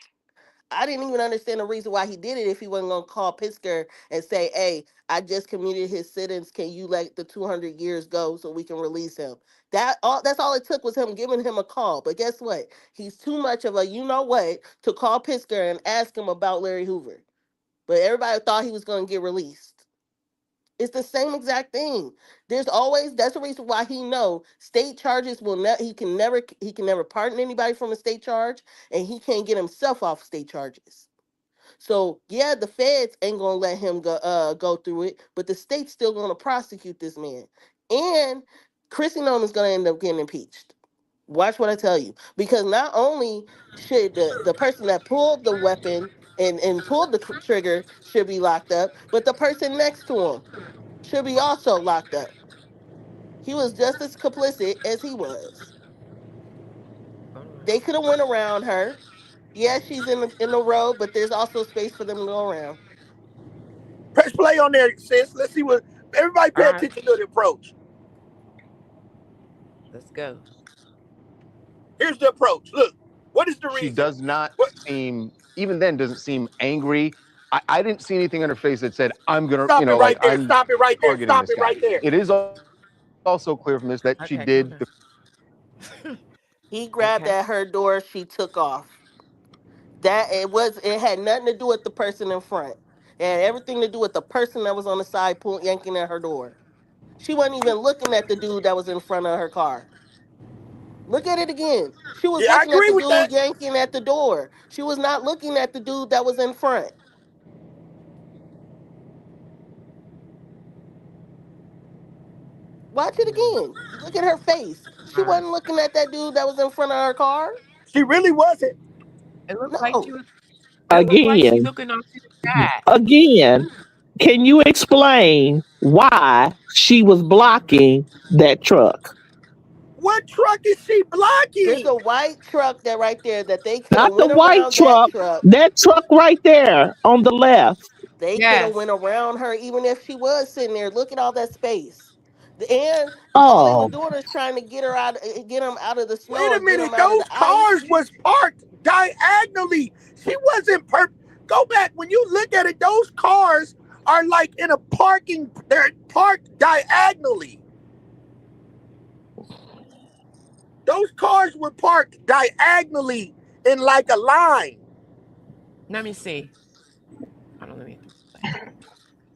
I didn't even understand the reason why he did it if he wasn't gonna call Pisker and say, "Hey, I just commuted his sentence. Can you let the 200 years go so we can release him?" That's all it took was him giving him a call. But guess what? He's too much of a you know what to call Pisker and ask him about Larry Hoover. But everybody thought he was gonna get released. It's the same exact thing. That's the reason why he know state charges will not he can never pardon anybody from a state charge, and he can't get himself off state charges. So yeah, the feds ain't gonna let him go through it, but the state's still gonna prosecute this man. And Chrissy Nome is gonna end up getting impeached. Watch what I tell you. Because not only should the person that pulled the weapon and pulled the trigger should be locked up, but the person next to him should be also locked up. He was just as complicit as he was. They could have went around her. Yeah, she's in the road, but there's also space for them to go around. Press play on there, sis. Let's see what everybody All pay right. attention to the approach. Let's go. Here's the approach. Look, what is the She reason? does not What? seem, even then, doesn't seem angry. I didn't see anything on her face that said, I'm going to, Stop it like, right there. I'm Stop it right there. targeting Stop this it guy. right there. It is also clear from this that she Okay, calm did. down. He grabbed Okay. at her door, she took off. It had nothing to do with the person in front. It had everything to do with the person that was on the side yanking at her door. She wasn't even looking at the dude that was in front of her car. Look at it again. She was Yeah, I looking at agree the with that. dude yanking at the door. She was not looking at the dude that was in front. Watch it again. Look at her face. She All right. wasn't looking at that dude that was in front of her car. She really wasn't. It looked like she No. was. It looked like she Again, looking off to the side. again, can you explain why she was blocking that truck? What truck is she There's blocking? a white truck that right there that they could have Not the went white around that truck, truck. that truck right there on the left. They could have Yes. went around her even if she was sitting there. Look at all that space. And all they were Oh, doing is trying to get her out, get him out of the snow Wait a or get minute. him out of Those the cars ice. was parked diagonally. She wasn't Go back. When you look at it, those cars are like in a parking. They're parked diagonally. Those cars were parked diagonally in like a line. Let me see. Hold on. Let me.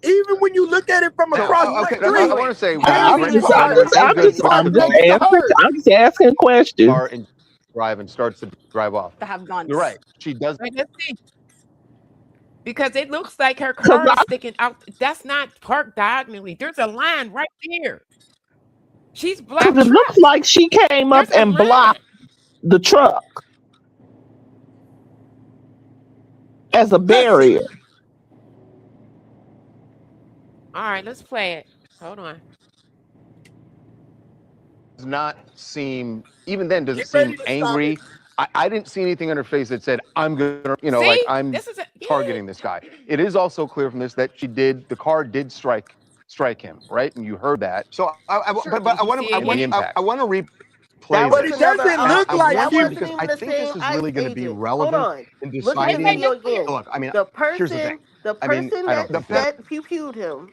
Even when you look at it from So, across the okay, street, I want to say, Harry Brendan parked Steiner, I'm good for parked next to her. I'm just asking questions. car and drive and starts to drive off. To have guns. You're right. She does. Right, let's see. Because it looks like her 'Cause car is sticking out. That's not parked diagonally. There's a line right there. She's blocked. it looks like she came up There's a and line. blocked the truck as a barrier. All right, let's play it. Hold on. Does not seem, even then, does it Get ready seem to stop angry? it. I didn't see anything on her face that said, I'm going to, See? like, I'm This is targeting this guy. It is also clear from this that the car did strike him, right? And you heard that. So, but I want in the impact. to replay That this. was But it doesn't another, look I'm like that wondering wasn't because even I the think this same is ICE really going to be agent. Hold relevant on. in Look at the deciding. video again. Look, I mean, The here's the thing. person I don't think that pew-pewed him,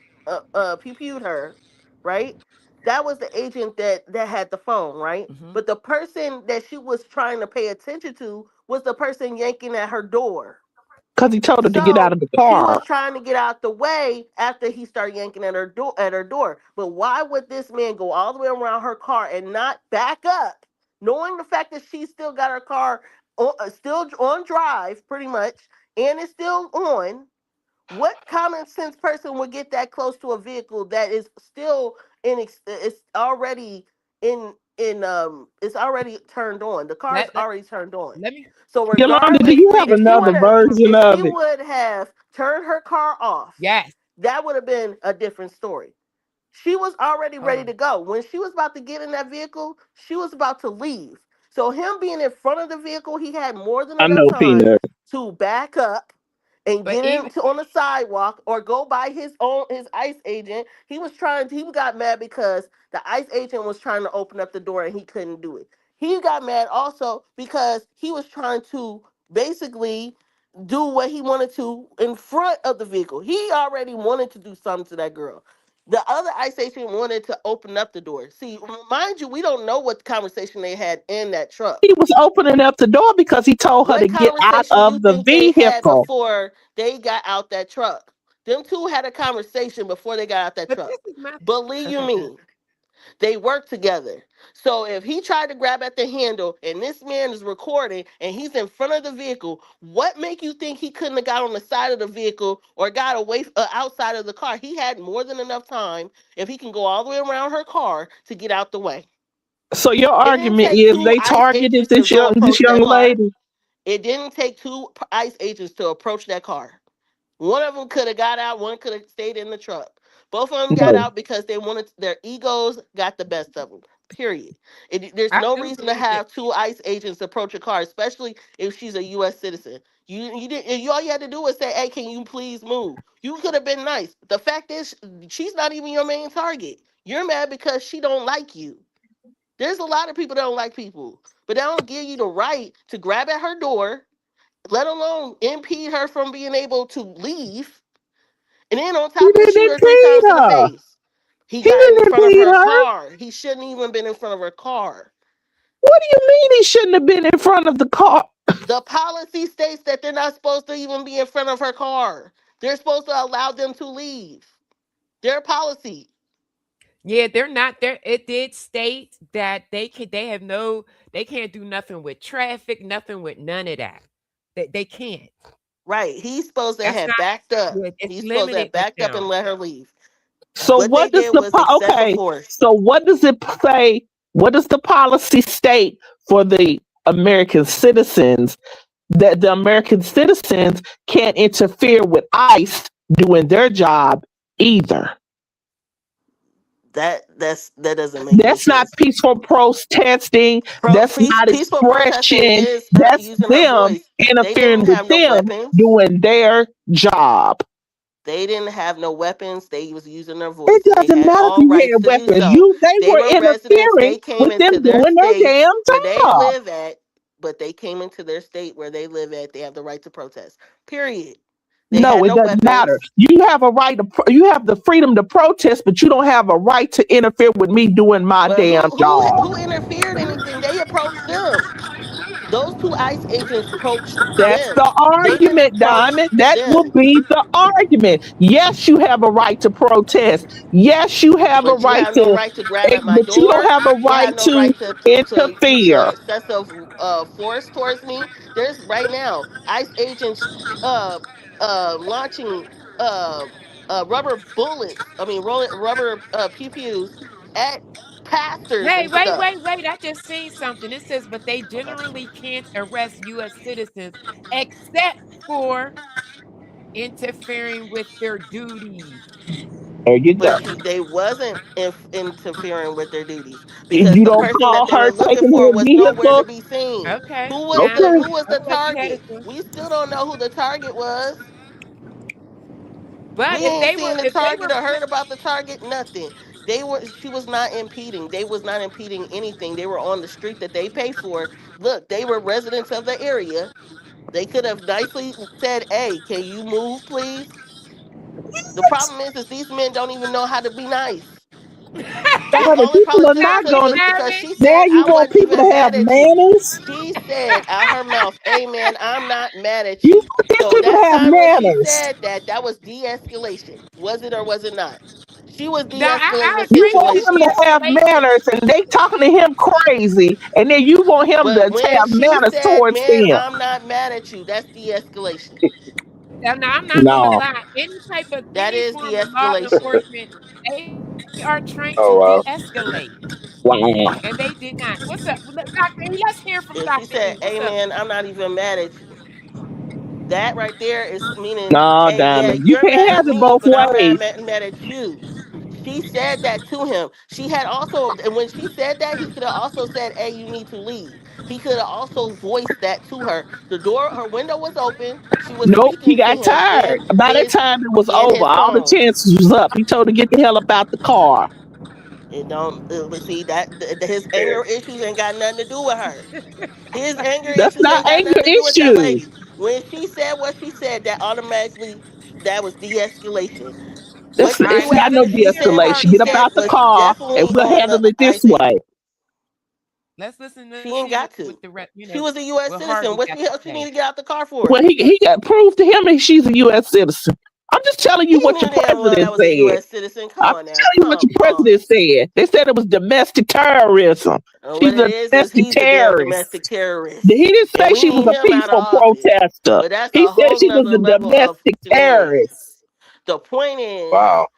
pew-pewed her, right? That was the agent that had the phone, right? But the person that she was trying to pay attention to was the person yanking at her door. Because he told her to get out of the She car. was trying to get out the way after he started yanking at her door. But why would this man go all the way around her car and not back up, knowing the fact that she still got her car still on drive, pretty much, and it's still on? What common sense person would get that close to a vehicle that is still it's already it's already turned on. The car's already turned on. Let me. So Yolanda, do regardless, you have another version if of she it? would have turned her car off, yes, that would have been a different story. She was already ready to go. When she was about to get in that vehicle, she was about to leave. So him being in front of the vehicle, he had more than I enough know, time Peanut. to back up and But get into on the sidewalk or go by his ICE agent. He got mad because the ICE agent was trying to open up the door and he couldn't do it. He got mad also because he was trying to basically do what he wanted to in front of the vehicle. He already wanted to do something to that girl. The other ICE agent wanted to open up the door. See, mind you, we don't know what conversation they had in that truck. He was opening up the door because he told her to get out Conversation you of the think they had vehicle. before they got out that truck? Them two had a conversation before they got out that truck. Believe you me, they work together. So if he tried to grab at the handle and this man is recording and he's in front of the vehicle, what make you think he couldn't have got on the side of the vehicle or got away outside of the car? He had more than enough time if he can go all the way around her car to get out the way. So your It didn't argument take is two they ICE targeted agents to this go approach young that car. lady? It didn't take two ICE agents to approach that car. One of them could have got out. One could have stayed in the truck. Both of them got No. out because they wanted their egos got the best of them. Period. There's I no do reason to believe have two ICE agents approach a car, especially if she's a U.S. citizen. You didn't. All you had to do was say, "Hey, can you please move?" You could have been nice. The fact is, she's not even your main target. You're mad because she don't like you. There's a lot of people that don't like people, but they don't give you the right to grab at her door, let alone impede her from being able to leave. And then on He top of it, didn't shoot her 3 impede times in the her. face. He He got in didn't front of impede her her. car. He shouldn't even been in front of her car. What do you mean he shouldn't have been in front of the car? The policy states that they're not supposed to even be in front of her car. They're supposed to allow them to leave. Their policy. Yeah, they're not there. It did state that they can't do nothing with traffic, nothing with none of that. They can't. Right. He's supposed to That's have not backed up. good. It's He's supposed to have limited with backed up and them. let her leave. So What what they does did was excessive force. So what does it say? What does the policy state for the American citizens that the American citizens can't interfere with ICE doing their job either? That doesn't make That's not peaceful protesting. That's not peaceful protesting expression. is That's using her them voice. They interfering didn't with have no them weapons. doing their job. They didn't have no weapons. They was using their voice. It They doesn't had matter if all you rights had to do weapons. so. They They were were residents. interfering They came with them into their doing their state damn where they job. live at, but they came into their state where they live at. They have the right to protest. Period. They No, had it no doesn't weapons. matter. You have a right to. You have the freedom to protest, but you don't have a right to interfere with me doing my Well, damn job. who interfered anything? They approached them. Those two ICE agents approached That's them. the They didn't argument, approach Diamond. That them. would be the argument. Yes, you have a right to protest. Yes, you have a But you right have no to, right to grab at my but you don't door. have a You have right no to right to use interfere. excessive force towards me. There's right now ICE agents uh launching uh rubber bullets. I mean rubber pew pews at pastors Hey, and wait, stuff. wait, wait. I just seen something. It says, but they generally can't arrest U.S. citizens except for interfering with their duties. There you But go. they wasn't interfering with their duties because You the don't person that call they her were looking taking for her was nowhere to vehicle. be seen. Okay. Okay. Who was I the thought you had target? it. To, We still don't know who the target was. We but ain't seen the if they target were, or heard about the target. Nothing. She was not impeding. They was not impeding anything. They were on the street that they pay for. Look, they were residents of the area. They could have nicely said, "Hey, can you move, please?" The problem is these men don't even know how to be nice. The Diamond, only people probably are to the not sister gonna. is because Diamond. she Now said, you "I want wasn't people even to have mad at you." manners. She said out her mouth, "Amen, I'm not mad at You you." want these So people to that have time when she manners. said that, that was de-escalation. Was it or was it not? She was Now, de-escalating I the You agree with want the him situation. to have de-escalation. manners, and they talking to him crazy, and then you want him to But when have she manners said, towards "Man, them. I'm not mad at you," that's de-escalation. Now, I'm not gonna No. lie. That Any is form of law de-escalation. enforcement, they are trained to Oh wow. de-escalate, and Wow. they did not. What's up, Doctor E? Let's hear from If she Doctor said, E. What's up? "Amen, I'm not even mad at you," that right there is meaning, No, "Hey, yeah, Diamond. You you're mad can't at have it me, both but I'm not ways. mad at you." She said that to him. She had also, and when she said that, he could have also said, "Hey, you need to leave." He could have also voiced that to her. The door, her window was open. She was Nope, he speaking to got him tired. By that time, it was in over. his All the phone. chances was up. He told her to get the hell up out the car. It don't but see that his anger issues ain't got nothing to do with her. His anger That's issues not ain't got anger nothing to do with that issue. lady. When she said what she said, that automatically that was de-escalation. That's, What All right. it's you not asked no me, she said what de-escalation. she Get up said out the was car, and definitely we'll on handle the it this ICE way. agent. Let's listen to She ain't see got to. what the She was a U.S. what citizen. Harvey What got the to hell she need say. to get out the car Well, for? he got proved to him that she's a U.S. citizen. I'm just telling you He what your knew damn well president that was a said. U.S. citizen. Come I'm on just now. telling you what Come your president on. said. They said it was domestic terrorism. What She's it a is domestic he's a damn terrorist. domestic terrorist. He didn't And say we she was need a him out of peaceful office. protester. But that's He a said whole she was nother a level of domestic shenanigans. terrorist. The point is, Wow.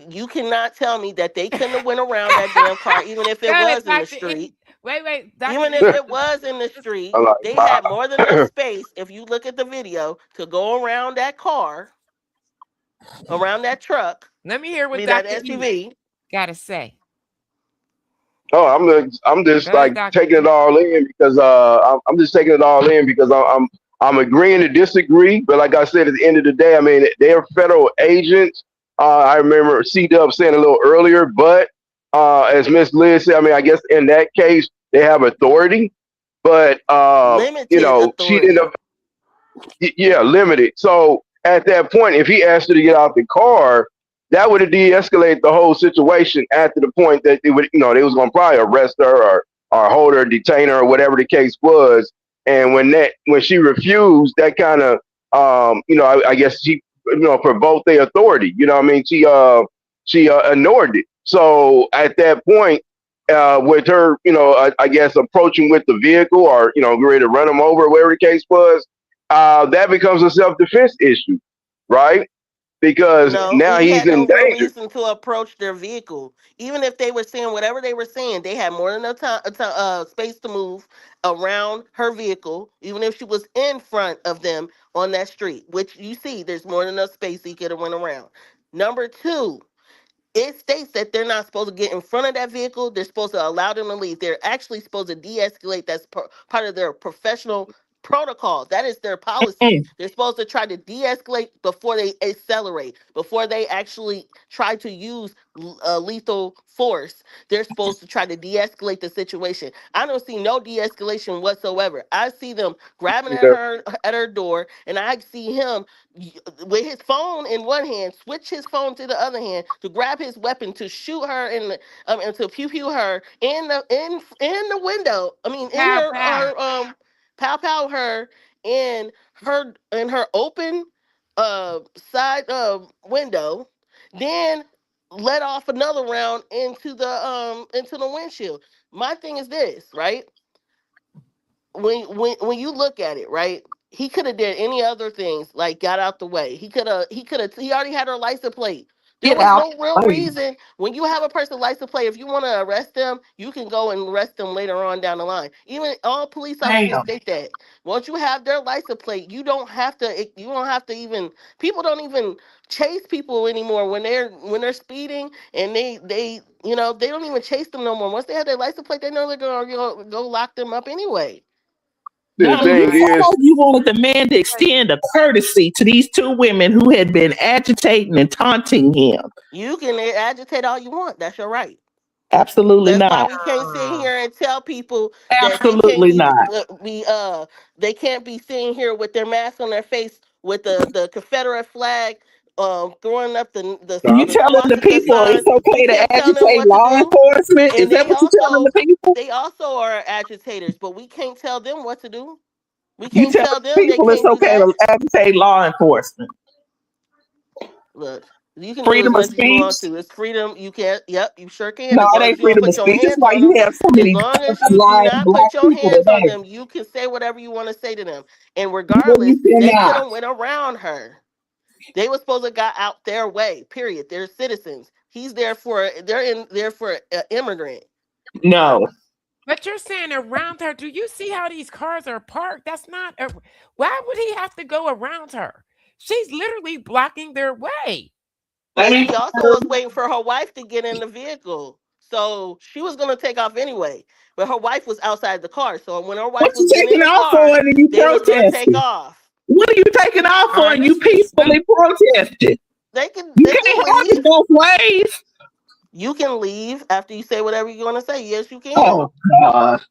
you cannot tell me that they couldn't have went around that damn car, even if Go it ahead, was in the Doctor street. E. Wait, Doctor Even E. if it was in the street, I'm like, they wow. had more than enough space. If you look at the video, to go around that car, around that truck, Let me hear I what mean that Doctor E SUV. got to say. Oh, I'm Go just ahead, like Doctor taking it E. all in because I'm just taking it all in because I'm agreeing to disagree. But like I said, at the end of the day, I mean they're federal agents. I remember C Dub saying a little earlier, but as Miss Liz said, I mean I guess in that case they have authority, but Limited she didn't. authority. Yeah, limited. So at that point, if he asked her to get out the car, that would have de-escalated the whole situation. After the point that they would, they was going to probably arrest her or hold her, detain her, or whatever the case was. And when she refused, that kind of, I guess she, provoked their authority. You know what I mean? She ignored it. So at that point, with her, I guess approaching with the vehicle or ready to run him over, whatever the case was, that becomes a self defense issue, right? Because No, now he he's had in no real danger. reason to approach their vehicle. Even if they were saying whatever they were saying, they had more than enough space to move around her vehicle. Even if she was in front of them on that street, which you see, there's more than enough space he could have went around. Number two, it states that they're not supposed to get in front of that vehicle. They're supposed to allow them to leave. They're actually supposed to de-escalate. That's part of their professional protocol. That is their policy. They're supposed to try to de-escalate before they accelerate, before they actually try to use lethal force. They're supposed to try to de-escalate the situation. I don't see no de-escalation whatsoever. I see them grabbing at her door, and I see him with his phone in one hand, switch his phone to the other hand to grab his weapon to shoot her in the and to pew her in the window. I mean, in Pow pow. her pow her in her open side window, then let off another round into the windshield. My thing is this, right? When you look at it, right? He could have did any other things, like got out the way. He already had her license plate. There Get was out. no real reason when you have a person license plate. If you want to arrest them, you can go and arrest them later on down the line. Even all police officers Damn. state that once you have their license plate, you don't have to. You don't have to even. People don't even chase people anymore when they're speeding, and they they don't even chase them no more. Once they have their license plate, they know they're gonna go lock them up anyway. The Devin, you thing sound is, like you wanted the man to extend a courtesy to these two women who had been agitating and taunting him. You can agitate all you want. That's your right. Absolutely That's why not. we can't sit here and tell people that they can't Absolutely not. they can't be sitting here with their mask on their face with the Confederate flag throwing up You the telling the swastika people sign. it's We okay to can't tell them agitate what to law do. enforcement? Is And that what you're telling the people? they also are agitators, but we can't tell them what to do. We You can't telling tell them the they people it's can't do okay that. to agitate law enforcement? Look, you can do as Freedom of much as you speech? want to. It's freedom. You can. Yep, you sure can. No, As it long as ain't you don't freedom of put your speech. That's hands why on you them. have so As many long as you do lying not black put your people hands on today. them, you can say whatever you want to say to them. And No, regardless, you they could cannot. have went around her. They were supposed to got out their way. Period. They're citizens. He's there for. They're in there for an immigrant. No. But you're saying around her. Do you see how these cars are parked? That's not. Why would he have to go around her? She's literally blocking their way. Let But me. she also was waiting for her wife to get in the vehicle. So she was going to take off anyway. But her wife was outside the car. So when her What wife you was getting in taking the off for car, and you they was going to take protesting? off. What are you taking off for and you Honestly, peacefully protested? They can You they can't can have leave. it both ways. You can leave after you say whatever you're going to say. Yes, you can. Oh God.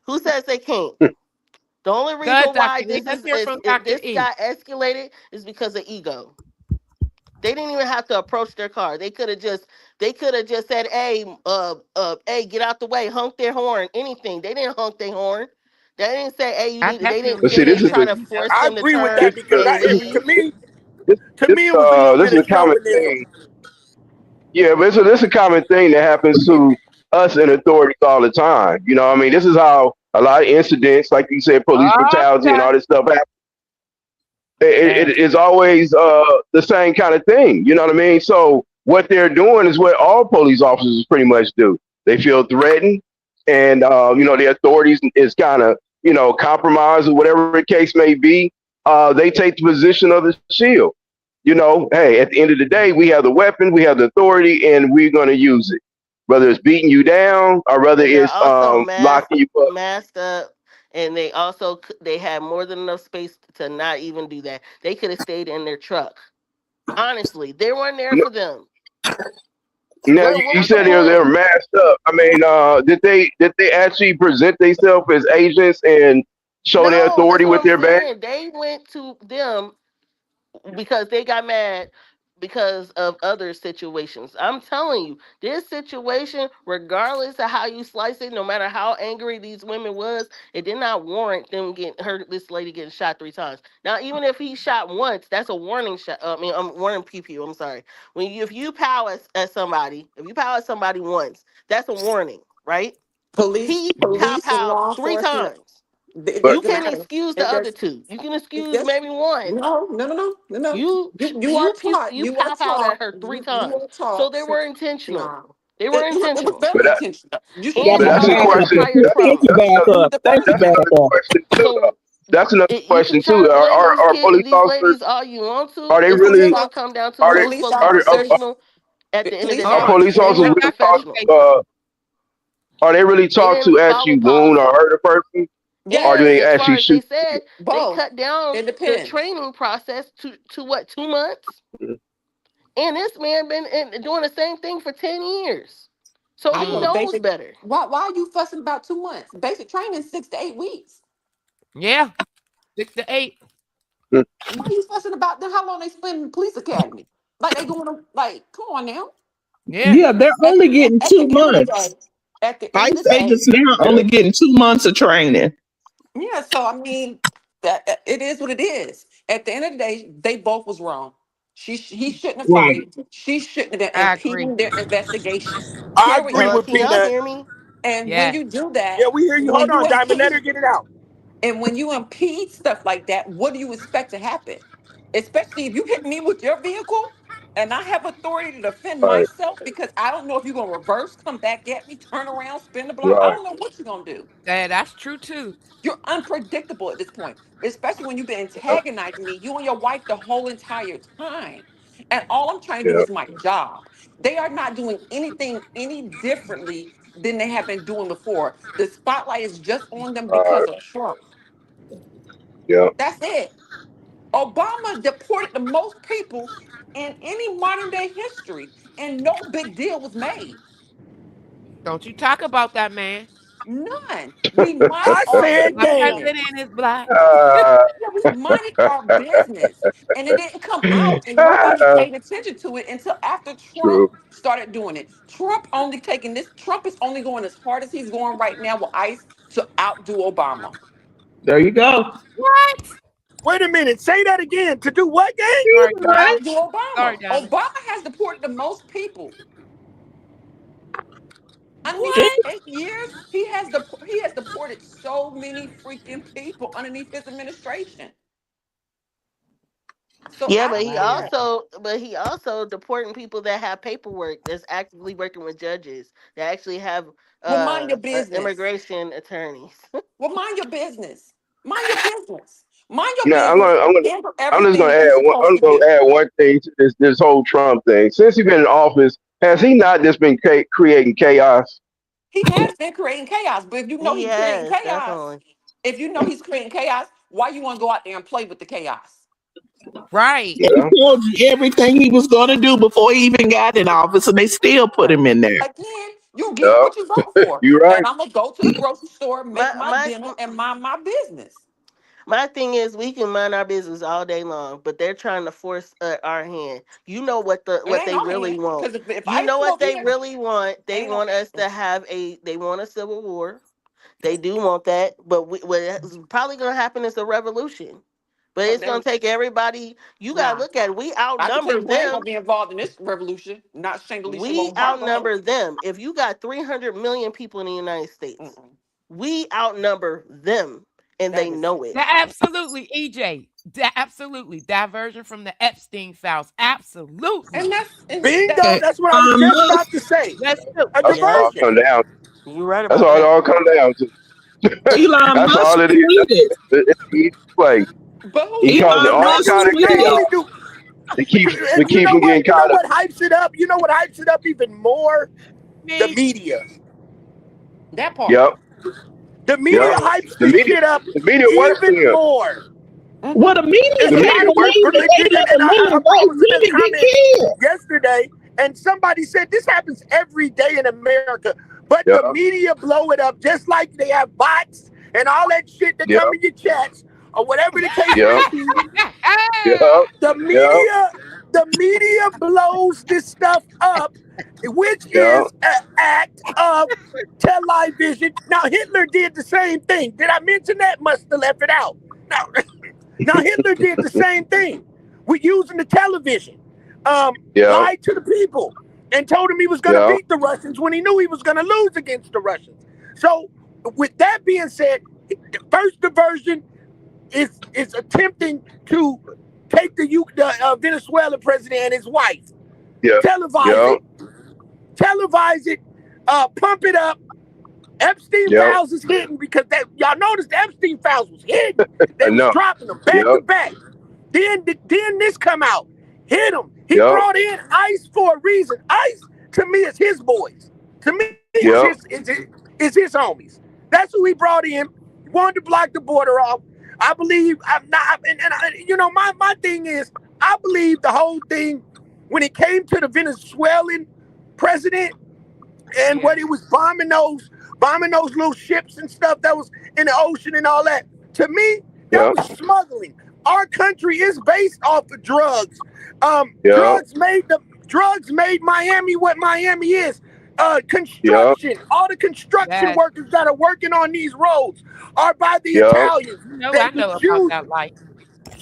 Who says they can't? The only reason good, why Dr. E. Let's hear from if Dr. this E. got escalated is because of ego. They didn't even have to approach their car. They could have just said, hey, get out the way, honk their horn, anything. They didn't honk their horn. They didn't say, hey, you I need to, definitely they see, this didn't is try did. a to force I them to agree with turn that this because and to leave. me, this it was a little this bit is of a common chauvinism. thing. Yeah, but this is a common thing that happens to us in authorities all the time. You know, what I mean, this is how a lot of incidents, like you said, police brutality and Okay. all this stuff happen. It And is always the same kind of thing. You know what I mean? So what they're doing is what all police officers pretty much do. They feel threatened, and the authorities is kind of compromised or whatever the case may be. They take the position of the shield. Hey, at the end of the day, we have the weapon, we have the authority, and we're going to use it. Whether it's beating you down or whether And they're it's also locking you up. masked up, and they had more than enough space to not even do that. They could have stayed in their truck. Honestly, they weren't there for them. Now What you was the said they're point? masked up. I mean, did they actually present themselves as agents and show their No, that's authority what with I'm their badge? saying. They went to them because they got mad because of other situations. I'm telling you, this situation, regardless of how you slice it, no matter how angry these women was, it did not warrant them this lady getting shot 3 times. Now, even if he shot once, that's a warning shot. I mean, I'm warning pew. I'm sorry. If you power at somebody, if you power at somebody once, that's a warning, right? He Police and pow law three enforcement, times. it But You doesn't can matter. excuse the It other does. two. You can excuse Yes. maybe one. No. You You are taught. you You are pow powed at taught. her three You times. are So taught. they were intentional. No. They were It was intentional. very intentional. You you got And but my she that's a back also up. had question. prior Thank you, trauma. That's back another, read up. the Thank you, person. that's back another up. question too. So That's another you can question try too. to blame these Are kids, police these officers ladies all you want to. are they It's Police really still gonna off- come down to are they're police supposed to be officers. professional at the end of the Police Hold are day. on. police officers. They officers weren't really Let Dr. E taught professional. say something. are they really They taught to didn't actually follow wound or policy. hurt a person? Yeah, Or do they as far actually as they shoot? said, they Both. cut down It the depends. training process to what, 2 months? And this man been doing the same thing for 10 years, so I he thought knows basic. better. Why are you fussing about 2 months? Basic training is 6 to 8 weeks. Yeah, 6 to 8. Why are you fussing about them? How long they spend in the police academy? Like they going to like, come on now. Yeah. Yeah, they're At only the getting at the two end of the day, months. at the end of ICE the day, agents now only getting 2 months of training. yeah. So I mean, it is what it is. At the end of the day, they both was wrong. He shouldn't have Right. fired. She shouldn't have been I agree. impeding their investigation. I agree Period. Hello, with can y'all Peanut. hear me? And when Yeah. you do that, Yeah, we hear you. Hold when you on, Diamond. Let her impede, get it out. and when you impede stuff like that, what do you expect to happen? Especially if you hit me with your vehicle and I have authority to defend Right, myself because I don't know if you're gonna reverse, come back at me, turn around, spin the block. I right, don't know what you're gonna do. Yeah, that's true too. You're unpredictable at this point, especially when you've been yeah, antagonizing me, you and your wife, the whole entire time. And all I'm trying to do yeah, is my job. They are not doing anything any differently than they have been doing before. The spotlight is just on them because of Trump. yeah. That's it. Obama deported the most people in any modern day history, and no big deal was made. Don't you talk about that man. None. We minded I our said, My damn. business. president is black. Yeah, we minded our business. And it didn't come out and nobody paid attention to it until after Trump True. started doing it. Trump is only going as hard as he's going right now with ICE to outdo Obama. There you go. What? Wait a minute. Say that again. To do what, gang? Sorry, To Diamond. outdo Sorry, Obama. Diamond. Obama has deported the most people. Underneath his What? 8 years, he has deported so many freaking people underneath his administration. So Yeah, I don't care. but he also deporting people that have paperwork that's actively working with judges that actually have Well, mind your business. immigration attorneys. Well, mind your business. Mind your business. Mind your Now business. Handle I'm just everything you're supposed I'm to gonna do. add one thing to this whole Trump thing. Since he's been in office, has he not just been creating chaos? He has been creating chaos, but if you know He he's creating has, chaos, definitely. if you know he's creating chaos, why you want to go out there and play with the chaos? Right. He told you everything he was going to do before he even got in office, and they still put him in there. Again, you get Yeah, what you vote for. you're And right. I'm gonna go to the grocery store, make My my my dinner, and mind my business. my thing is, we can mind our business all day long, but they're trying to force our hand. You know It what ain't they our really hand. want. Because if You I know come what over they here, really want. They ain't no want us to have they want a civil war. They do want that, but what's probably going to happen is a revolution. But oh, it's going to take everybody. You got to nah. look at it. We I can tell outnumber you who ain't them. gonna be involved in this revolution. Not Shangalisha We Obama. outnumber them. If you got 300 million people in the United States, we outnumber them, and they That is know it. Absolutely, EJ. Absolutely. Diversion from the Epstein files. Absolutely. and that's Bingo. Okay. that's That's what I was just about to say. Let's do. A That's all Yep, it come diversion. down. you're right That's about all it that. all come down to. Elon That's Musk all it is. tweeted. It's easy play. but He who causing Elon all Musk kind of Not tweeted. chaos only do to and keep from getting you know caught up. what hypes it up? You know what hypes it up even more? The Me. media. that part. Yep, The media yep. Period. hypes this shit up The media works for even him. more. Well, the media It's The can't like, media works believe for that them. they let a little I white was in this women get comment killed. yesterday, and somebody said this happens every day in America, but Yeah, the media blow it up just like they have bots and all that shit that yeah, come in your chats or whatever the case yeah, may be. yeah, The yeah, media blows this stuff up, which yeah. is an act of television. Now Hitler did the same thing. Did I mention that? Must have left it out. Now Hitler did the same thing with using the television. Yeah, Lied to the people and told him he was going to yeah, beat the Russians when he knew he was going to lose against the Russians. So, with that being said, the first diversion is attempting to take the Venezuelan president and his wife, yeah, televise yeah, it, pump it up. Epstein yeah. files is hidden because y'all noticed the Epstein files was hidden. They was Enough. dropping them back Yeah, to back. Then this come out, hit him. He yeah, brought in ICE for a reason. ICE to me is his boys. To me yeah, is his homies. That's who he brought in. wanted to block the border off. I believe I'm not, my thing is, I believe the whole thing when it came to the Venezuelan president and what he was bombing those little ships and stuff that was in the ocean and all that. To me, that was smuggling. Our country is based off of drugs. Drugs made Miami what Miami is. Construction. All the construction workers that are working on these roads are by the Italians. I know about Jews. that life.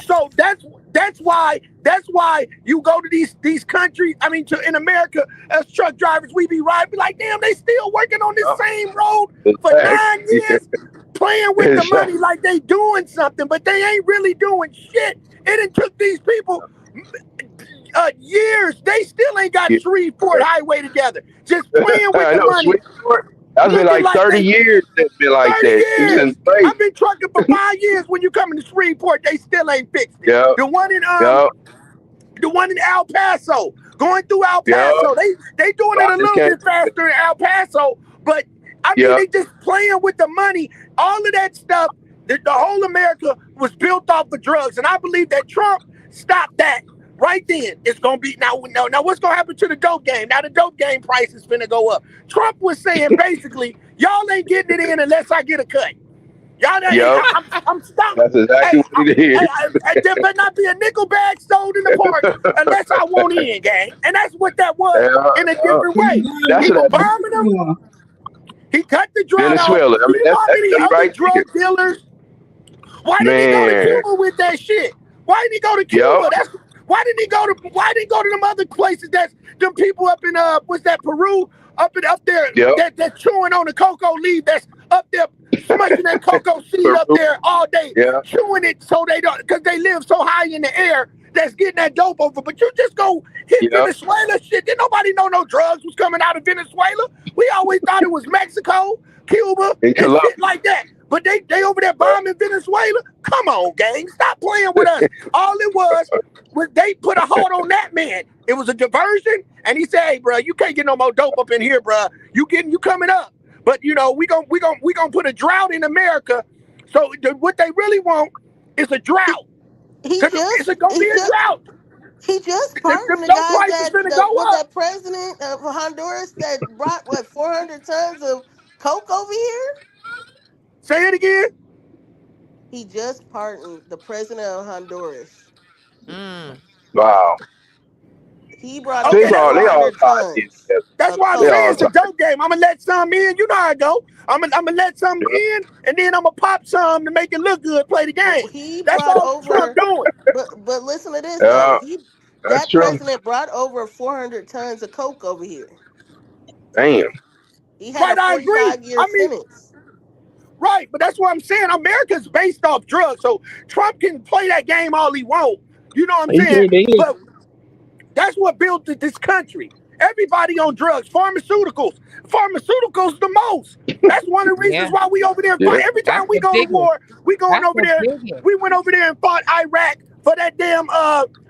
So that's why you go to these countries. I mean, in America, as truck drivers, we be riding, be like, damn, they still working on this same road for 9 years, playing with the money like they doing something, but they ain't really doing shit. It took these people years. They still ain't got Shreveport Highway together. Just playing with the money. That's been like 30 years. It's been like that. I've been trucking for 5 years. When you come into Shreveport, they still ain't fixed it. The one in El Paso, going through El Paso, they doing it a little bit faster in El Paso, but I mean they just playing with the money. All of that stuff. The whole America was built off of drugs, and I believe that Trump stopped that. Right then, it's gonna be now. What's gonna happen to the dope game? Now the dope game price is finna go up. Trump was saying basically, y'all ain't getting it in unless I get a cut. Y'all, I'm stopped. That's exactly what it is. There better not be a nickel bag sold in the park unless I want in, gang. And that's what that was in a different way. He was bombing them. He cut the drug Venezuela. out. I mean, that's other right drug dealers. Why didn't he go to Cuba with that shit? Why didn't he go to Cuba? Why didn't he go to them other places that them people up in what's that, Peru? Up there that chewing on the cocoa leaf that's up there smushing that cocoa seed up there all day, chewing it so they don't, because they live so high in the air that's getting that dope over. But you just go hit Venezuela shit. Didn't nobody know no drugs was coming out of Venezuela. We always thought it was Mexico, Cuba, and shit like that. But they over there bombing Venezuela. Come on, gang, stop playing with us. All it was they put a hold on that man. It was a diversion, and he said, "Hey, bro, you can't get no more dope up in here, bro. You coming up, but we gonna put a drought in America. So what they really want is a drought. It's gonna be a drought. He just pardoned the guy that president of Honduras that brought 400 tons of coke over here. Say it again. He just pardoned the president of Honduras. Wow. He brought over 400 tons. That's why I'm saying it's a dope game. I'm gonna let some in. You know how I go. I'm gonna let some in, and then I'm gonna pop some to make it look good. Play the game. That's all Trump doing. But listen to this though. That president brought over 400 tons of coke over here. Damn. He had a 45-year sentence. Right, but that's what I'm saying. America's based off drugs, so Trump can play that game all he wants. You know what I'm saying? But that's what built this country. Everybody on drugs, pharmaceuticals the most. That's one of the reasons why we over there fight. Every time we go to war, we going over there. We went over there and fought Iraq for that damn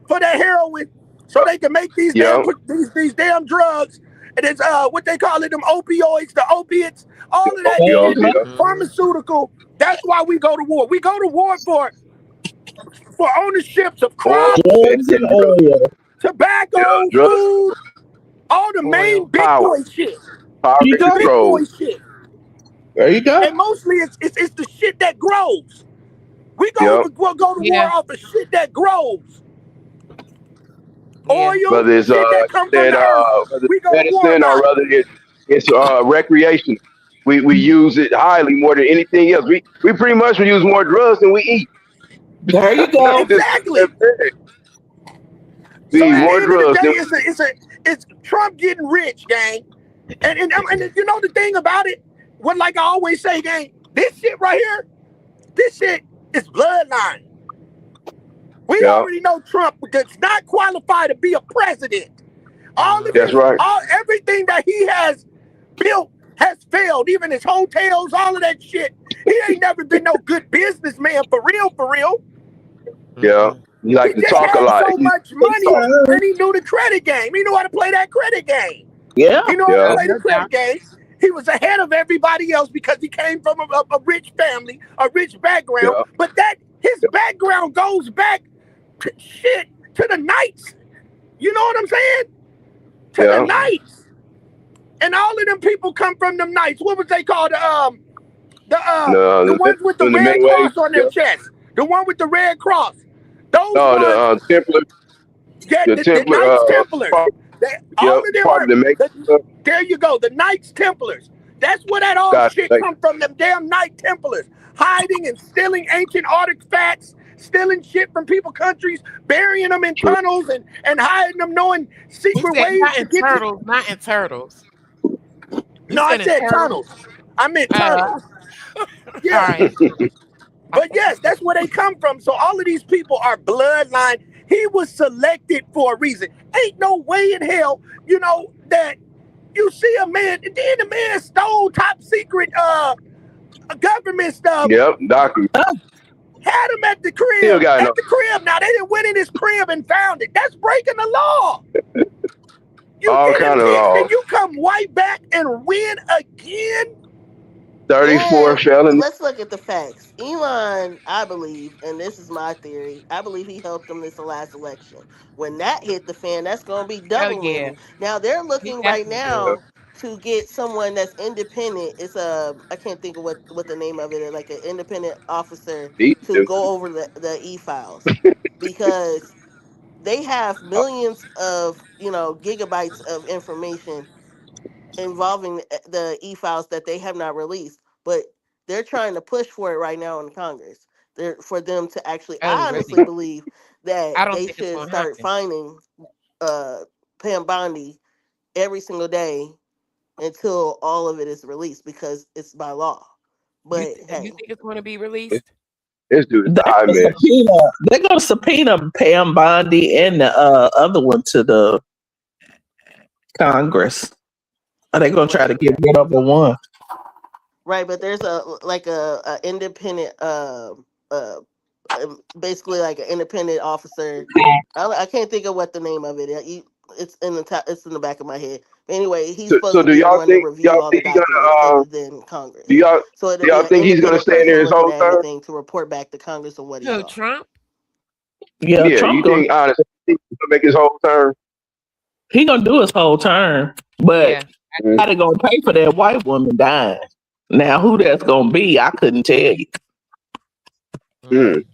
for that heroin, so they can make these damn drugs. And it's what they call it, them opioids, the opiates, all of that pharmaceutical. That's why we go to war. We go to war for ownerships of crops, tobacco, food, all the main big boy shit. Big boy shit. There you go. And mostly it's the shit that grows. We'll go to war off the shit that grows. Oil, whether it's medicine or whether it's recreation. We use it highly more than anything else. We pretty much use more drugs than we eat. There you go. Exactly. We use more drugs. It's Trump getting rich, gang. And you know the thing about it? What, like I always say, gang, this shit right here, this shit is bloodline. We already know Trump does not qualify to be a president. Everything that he has built has failed. Even his hotels, all of that shit. He ain't never been no good businessman for real. Yeah. He like to talk a lot. So much money, and he knew the credit game. He knew how to play that credit game. Yeah. He knew how to play the credit game. He was ahead of everybody else because he came from a rich family, a rich background. Yeah. But that his background goes back to shit to the Knights. You know what I'm saying? To the Yeah. Knights. And all of them people come from them Knights. What was they called? No, The ones with the the red midway. cross on Yeah. their chest. The one with the red cross. Those Oh, ones, the Templar, yeah, the the Templar. Knights Templars. Part, All yep, of them part of are. the make. There you go. The Knights Templars. That's where that all Got shit like, come from. Them damn Knight Templars hiding and stealing ancient artifacts, stealing shit from people countries, burying them in true. tunnels and hiding them, knowing You secret said ways not to in get to. turtles, not in turtles. You No, I said in said turtles. tunnels. I meant All tunnels. Yeah. right. But yes, that's where they come from. So all of these people are bloodline. He was selected for a reason. Ain't no way in hell, that you see a man, and then the man stole top secret government stuff, Yep, document. had him at the Still crib. got no At the crib. Now they didn't went in his crib and found it. That's breaking the law. You all get kind of impeached laws. and you come right back and win again. 34 And felony. let's look at the facts. Elon, I believe, and this is my theory, I believe he helped them this last election. When that hit the fan, that's going to be Oh double yeah, whammy. Now they're he looking right definitely did. now to get someone that's independent. It's a I can't think of what the name of it is, like an independent officer He to do. go over the e-files because they have millions of gigabytes of information involving the e-files that they have not released, but they're trying to push for it right now in Congress. They're for them to actually. Oh I really? honestly believe that I don't they think it's should gonna start happen. finding Pam Bondi every single day until all of it is released because it's by law. You But you hey, think it's gonna be This, released? this dude is They're a high gonna mess. subpoena. They're gonna subpoena Pam Bondi and the other one to the Congress. Are they gonna try right, to get rid of the one? right. But there's a independent basically like an independent officer. I can't think of what the name of it is. It's in the top, it's in the back of my head. But anyway, he's supposed So to do be the y'all one to think review all the he gonna documents other than do Congress. y'all So it'll do be y'all an think he's gonna independent stay in person there his looking whole at term? everything to report back to Congress on what he Who, saw. Trump? Yeah, Yeah, Trump you gonna think honestly he's gonna make his whole term? he gonna do his whole term, but Yeah. Mm, how they gonna pay for that white woman dying? Now, who that's gonna be, I couldn't tell you. Mm. mm.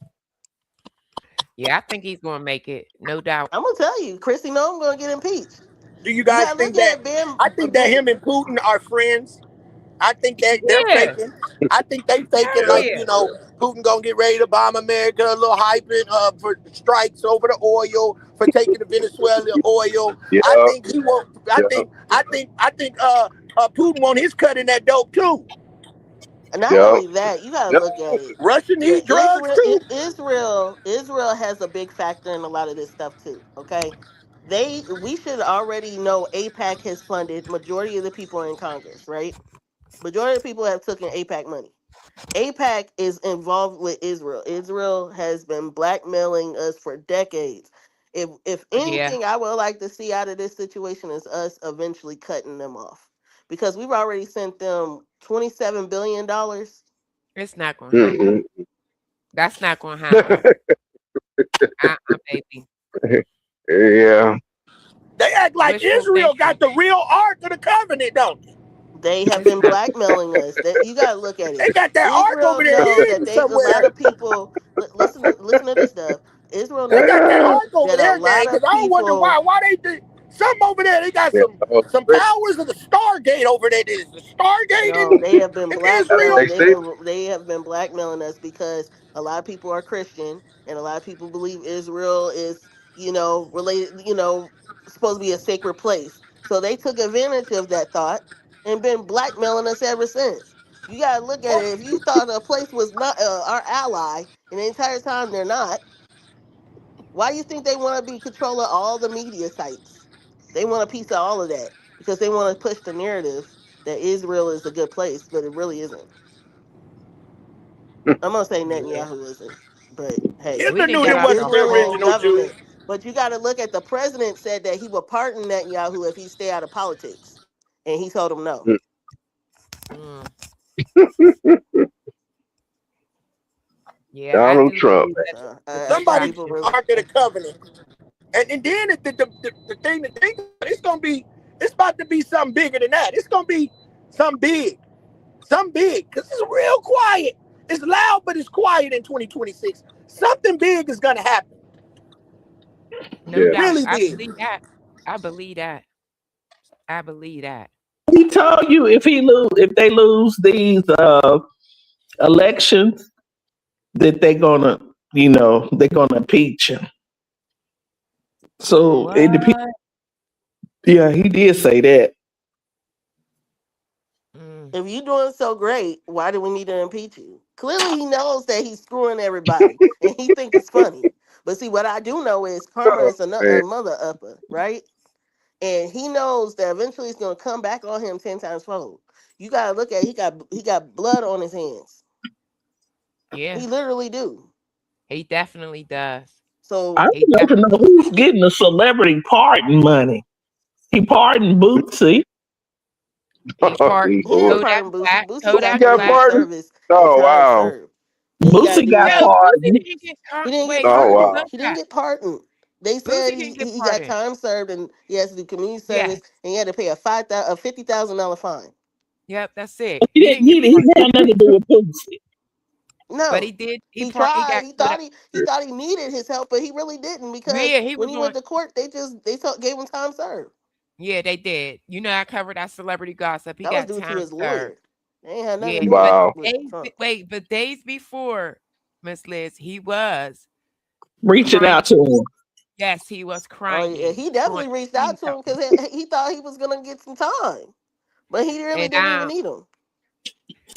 Yeah, I think he's gonna make it, no doubt. I'm gonna tell you, Chrissy, no, I'm gonna get impeached. Do you You guys gotta think look that? at Ben. I think that him and Putin are friends. I think that they're Yeah. faking. I think they faking Hell Yeah, like yeah. Putin gonna get ready to bomb America, a little hyping for strikes over the oil, for taking the Venezuela oil. yeah, I think he won't. yeah, I think Putin want his cut in that dope too. Not yeah. only that, you got to No, look at it. Russia The need drugs too. Israel has a big factor in a lot of this stuff too. Okay, we should already know APAC has funded majority of the people in Congress, right? Majority of people have taken APAC money. APAC is involved with Israel. Israel has been blackmailing us for decades. If Yeah. anything, I would like to see out of this situation is us eventually cutting them off, because we've already sent them $27 billion. It's not gonna happen. mm-mm. That's not gonna happen. Baby. Yeah, They act like Wishful Israel thinking. got the real Ark of the Covenant, don't they? They have It's been not. blackmailing us. That you got to look at it. They got that Ark over Israel there knows that hidden they a lot somewhere. of people listen to this stuff. Israel They got that knows Ark over that a there, gang. lot Because of I don't wonder people. why they did something over there. They got yeah. some powers of the Stargate over there. There's the Stargate No, they have been in blackmailing. Israel. They say They have been blackmailing us because a lot of people are Christian and a lot of people believe Israel is, related, supposed to be a sacred place. So they took advantage of that thought and been blackmailing us ever since. You gotta look at it. If you thought a place was not our ally, and the entire time they're not, why do you think they want to be controlling all the media sites? They want a piece of all of that because they want to push the narrative that Israel is a good place, but it really isn't. I'm gonna say Yeah. Netanyahu isn't, but hey, Hitler We didn't knew got them it's off wasn't the the Israeli whole. original Jews. government. But you got to look at the president said that he would pardon Netanyahu if he stay out of politics, and he told him no. mm, Yeah, I Donald do Trump. believe that's a Somebody distraction. Ark of the Covenant. And then the thing to think about, it's about to be something bigger than that. It's gonna be something big. Something big. Because it's real quiet. It's loud, but it's quiet in 2026. Something big is gonna happen. No Yeah. doubt. Really I big. believe that. I believe that. I believe that. He told you if they lose these elections that they're gonna, they're gonna impeach him. So it depends. What? Yeah, he did say that. If you doing so great, why do we need to impeach you? Clearly, he knows that he's screwing everybody, and he think it's funny. But see, what I do know is karma Oh, is a man. mother upper, right? And he knows that eventually it's gonna come back on him 10 times fold. You gotta look at he got blood on his hands. Yeah, He literally do. he definitely does. So I He would like to know definitely. who's getting the celebrity pardon money. He pardoned Bootsy. He part he didn't Lord. Kodak pardon Boosie. Black. Boosie He got Kodak got community Black. pardoned? service and Oh, time wow. served. He ain't got to Bootsy do got No, that. Boosie pardoned. didn't get He didn't get wait, Oh, who pardoned. wow. was He didn't that? get pardoned. They said Boosie didn't get he got pardoned. time served and he has to do community service Yes. and he had to pay a $50,000 fine. Yep, that's it. He He didn't. didn't get He pardoned. didn't have nothing to do with Bootsy. But he No, did he he tried. got Kodak. He thought he needed his help, but he really didn't because Yeah, he when was he on went to court, gave him time served. yeah, they did. You know, I covered that celebrity gossip. He That was got due to time his served. lawyer. They ain't had nothing Yeah, to do but Wow. with Trump. but days before, Miss Liz, he was Reaching crying. out to him. Yes, he was Oh yeah, crying he on definitely reached out to email. him because he thought he was gonna get some time, but he really And didn't even need him.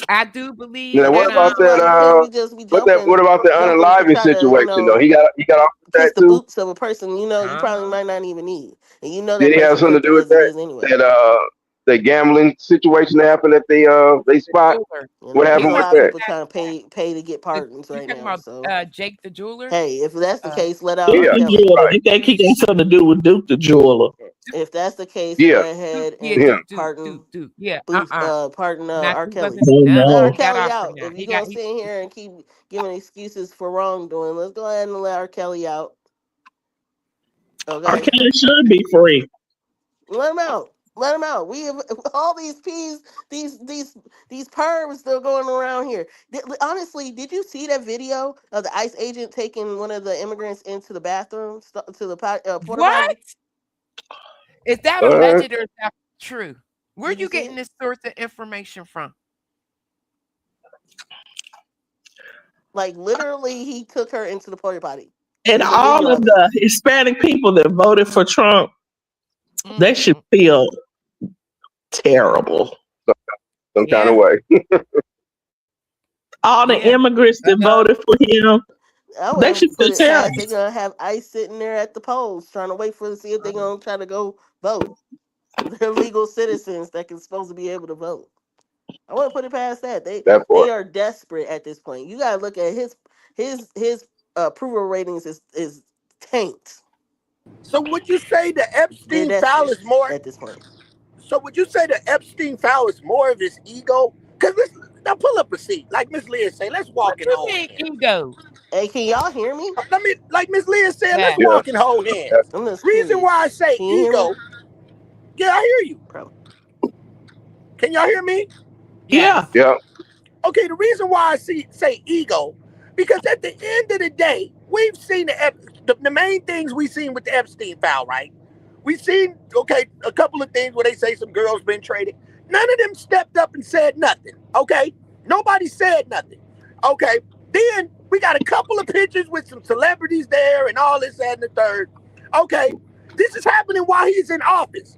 I do Now, believe So what that that's the about reason that? why you can't be just be What about the jumping to unaliving try to situation though? He got off of kiss that the too. boots of a person you probably uh-huh. might not even need, and you know that Did he have person something to crooked do with as it that? is anyway. The gambling situation that happened at they The spot. jeweler. What There's You a happened with lot of talking that? people trying to pay to get pardons you right talking now. about So Jake the jeweler? hey, if that's the Uh case, let out Duke R. Yeah, the Kelly. jeweler. right. They think he got something to do with Duke the jeweler. If that's the case, go Yeah, ahead Yeah, and him. Duke. Yeah, pardon Not R. he Kelly. wasn't Oh no, Let R. no. he got Kelly off from out. that. If He you're got gonna he sit here and keep giving excuses for wrongdoing, let's go ahead and let R. Kelly out. R. Okay, Kelly should be free. let him out. Let him out. We have all these peas, these pervs still going around here. Honestly, did you see that video of the ICE agent taking one of the immigrants into the bathroom, to the porta what? potty? Is that What? alleged or is that true? Where Did you you see getting it? this source of information from? Like literally, he took her into the porta potty. And There's a all video of of it. the Hispanic people that voted for Trump, they should Mm. feel terrible. Some kind of Yeah, way. All the yeah. immigrants that voted for him, I they should wouldn't feel put it terrible. past. They're gonna have ICE sitting there at the polls trying to wait for to see if they're gonna try to go vote. They're legal citizens that can supposed to be able to vote. I wouldn't put it past that. That They part. are desperate at this point. You gotta look at his approval ratings is tanked. So would you say the They're Epstein file desperate is more? at this point. So would you say the Epstein file is more of his ego? Because now pull up a seat, like Miss Leah say. Let's What walk and you hold mean hands. ego? Hey, can y'all hear me? Let me, like Miss Leah said, let's Yeah. Yeah. walk and hold Yeah. hands. I'm just Reason curious. why I say Can you hear me? ego, yeah, I hear you. Bro. Can y'all hear me? Yeah. Yes. Yeah. Okay, the reason why I say ego, because at the end of the day, we've seen the main things we've seen with the Epstein file, right? We've seen, okay, a couple of things where they say some girls been traded. None of them stepped up and said nothing, okay? Nobody said nothing, okay? Then we got a couple of pictures with some celebrities there and all this, that, and the third. Okay, this is happening while he's in office,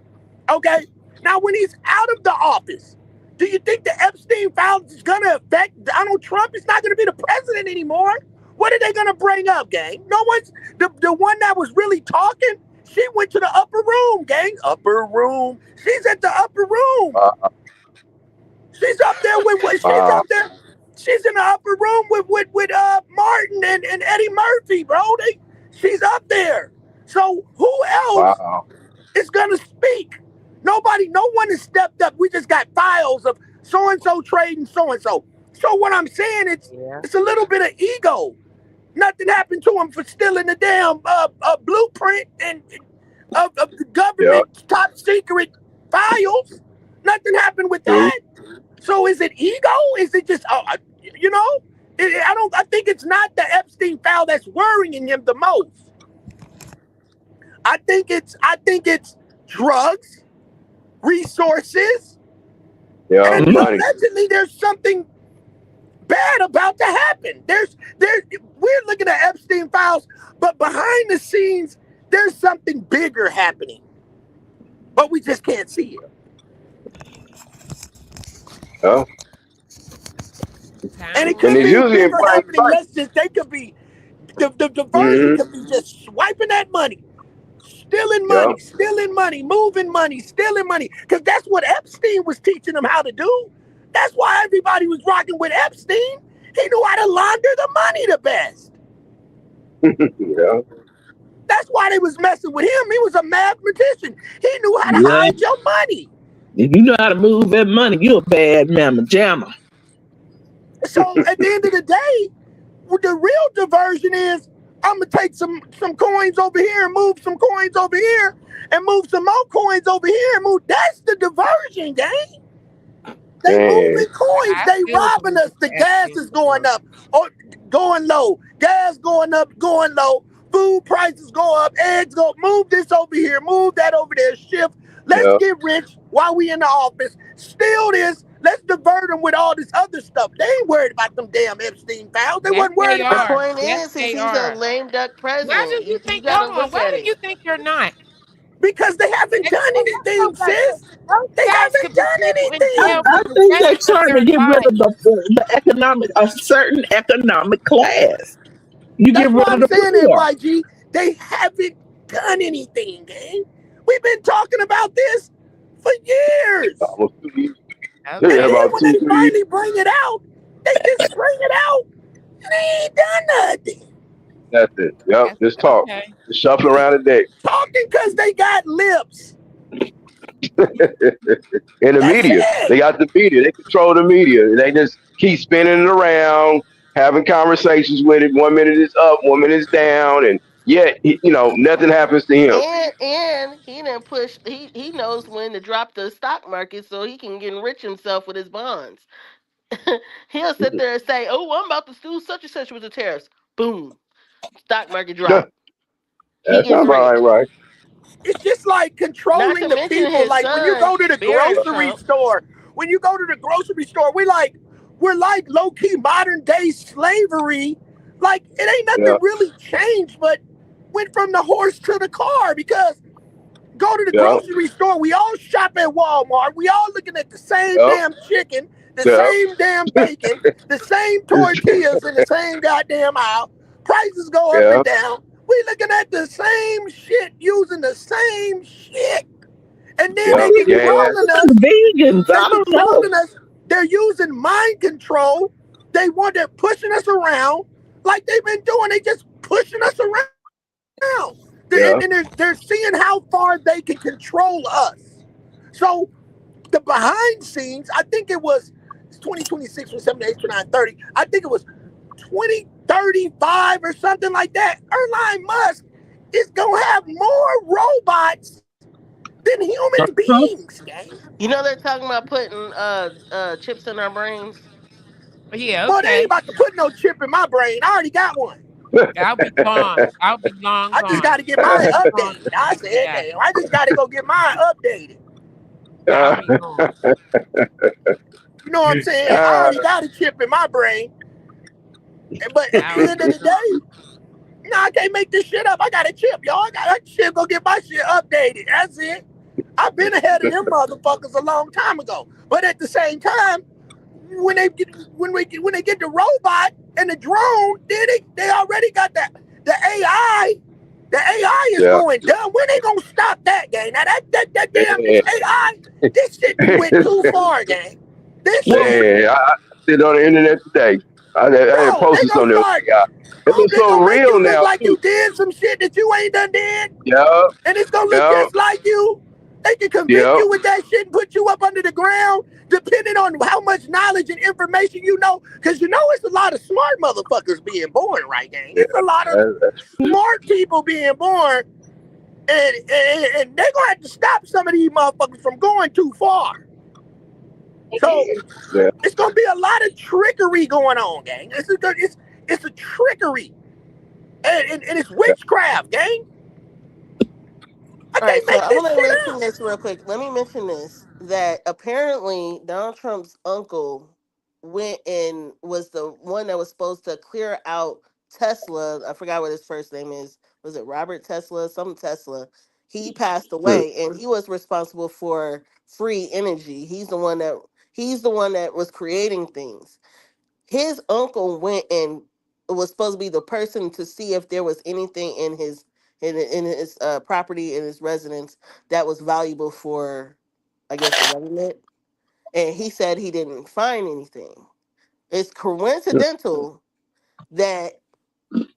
okay? Now, when he's out of the office, do you think the Epstein file is going to affect Donald Trump? He's not going to be the president anymore. What are they going to bring up, gang? No one's, the one that was really talking, she went to the upper room, gang. Upper room. She's at the upper room. She's up there she's up there. She's in the upper room with Martin and Eddie Murphy, bro. She's up there. So who else Wow. is gonna speak? Nobody, no one has stepped up. We just got files of so and so trading so and so. So what I'm saying, it's a little bit of ego. Nothing happened to him for stealing the damn blueprint and of the government's top secret files. Nothing happened with that. So is it ego? Is it just you know? I think it's not the Epstein file that's worrying him the most. I think it's drugs, resources, and allegedly there's something bad about to happen. We're looking at Epstein files, but behind the scenes, there's something bigger happening, but we just can't see it. Oh. And it could be bigger happening. They could be the diversion could be just swiping that money, stealing money, moving money, stealing money, because that's what Epstein was teaching them how to do. That's why everybody was rocking with Epstein. He knew how to launder the money the best. That's why they was messing with him. He was a mathematician. He knew how to hide your money. If you know how to move that money, you're a bad mamma jamma. So at the end of the day, the real diversion is I'm gonna take some coins over here and move some coins over here and move some more coins over here and move. That's the diversion, gang. They moving coins. They robbing us. The gas is going up or going low. Gas going up, going low. Food prices go up. Eggs go. Move this over here. Move that over there. Shift. Let's get rich while we in the office. Steal this. Let's divert them with all this other stuff. They ain't worried about them damn Epstein files. They wasn't worried about. The point is he's a lame duck president. Why do you think? Hold on. Why do you think you're not? Because they haven't done anything, sis. They haven't done anything. I think they're trying to get rid of the economic, a certain economic class. You get rid of the poor. YG, they haven't done anything, gang. We've been talking about this for years. And then when they finally bring it out, they just bring it out and they ain't done nothing. That's it. Yep. Just talk. Just shuffle around the deck. Talking because they got lips. In the media. They got the media. They control the media. And they just keep spinning it around, having conversations with it. 1 minute it's up, 1 minute it's down, and yet, nothing happens to him. And he didn't push. He knows when to drop the stock market so he can enrich himself with his bonds. He'll sit there and say, "Oh, I'm about to do such and such with the tariffs." Boom, stock market drop. That's not right. It's just like controlling the people. Like when you go to the grocery store, we're like low key modern day slavery. Like it ain't nothing really changed, but went from the horse to the car because go to the grocery store. We all shop at Walmart. We all looking at the same damn chicken, the same damn bacon, the same tortillas in the same goddamn aisle. Prices go up and down. We looking at the same shit, using the same shit. And then they controlling us. Vegans, I don't know. They're using mind control. They're pushing us around like they've been doing. They just pushing us around. And they're seeing how far they can control us. So the behind scenes, I think it was 2026 or 78, 29, 30. I think it was 2035 or something like that. Elon Musk is going to have more robots than human beings, gang. You know they're talking about putting chips in our brains. Yeah, Well, they ain't about to put no chip in my brain. I already got one. I'll be gone. I just got to get mine updated. I said, damn, I just got to go get mine updated. You know what I'm saying? I already got a chip in my brain. But at the end of the day, I can't make this shit up. I got a chip, y'all. I got a chip. Go get my shit updated. That's it. I've been ahead of them motherfuckers a long time ago. But at the same time, when they get the robot and the drone, then they already got the AI. The AI is going dumb. When they gonna stop that, gang? Now that damn AI, this shit went too far, gang. This shit. I see it on the internet today. I had posted on there. It looks so real now. Like you did some shit that you ain't done did. Yeah. And it's gonna look just like you. They can convict Yep. you with that shit and put you up under the ground, depending on how much knowledge and information you know. Because you know it's a lot of smart motherfuckers being born, right, gang? Yeah, It's a lot of smart people being born, and they're gonna have to stop some of these motherfuckers from going too far. So yeah. it's gonna be a lot of trickery going on, gang. It's a trickery, and it's witchcraft, gang. I All right, can't so make I'm this gonna shit mention up. this real quick. Let me mention this that apparently Donald Trump's uncle went and was the one that was supposed to clear out Tesla. I forgot what his first name is. Was it Robert Tesla? Some Tesla. He passed away, and he was responsible for free energy. He's the one that was creating things. His uncle went and was supposed to be the person to see if there was anything in his property in his residence that was valuable for, I guess, the government. And he said he didn't find anything. It's coincidental that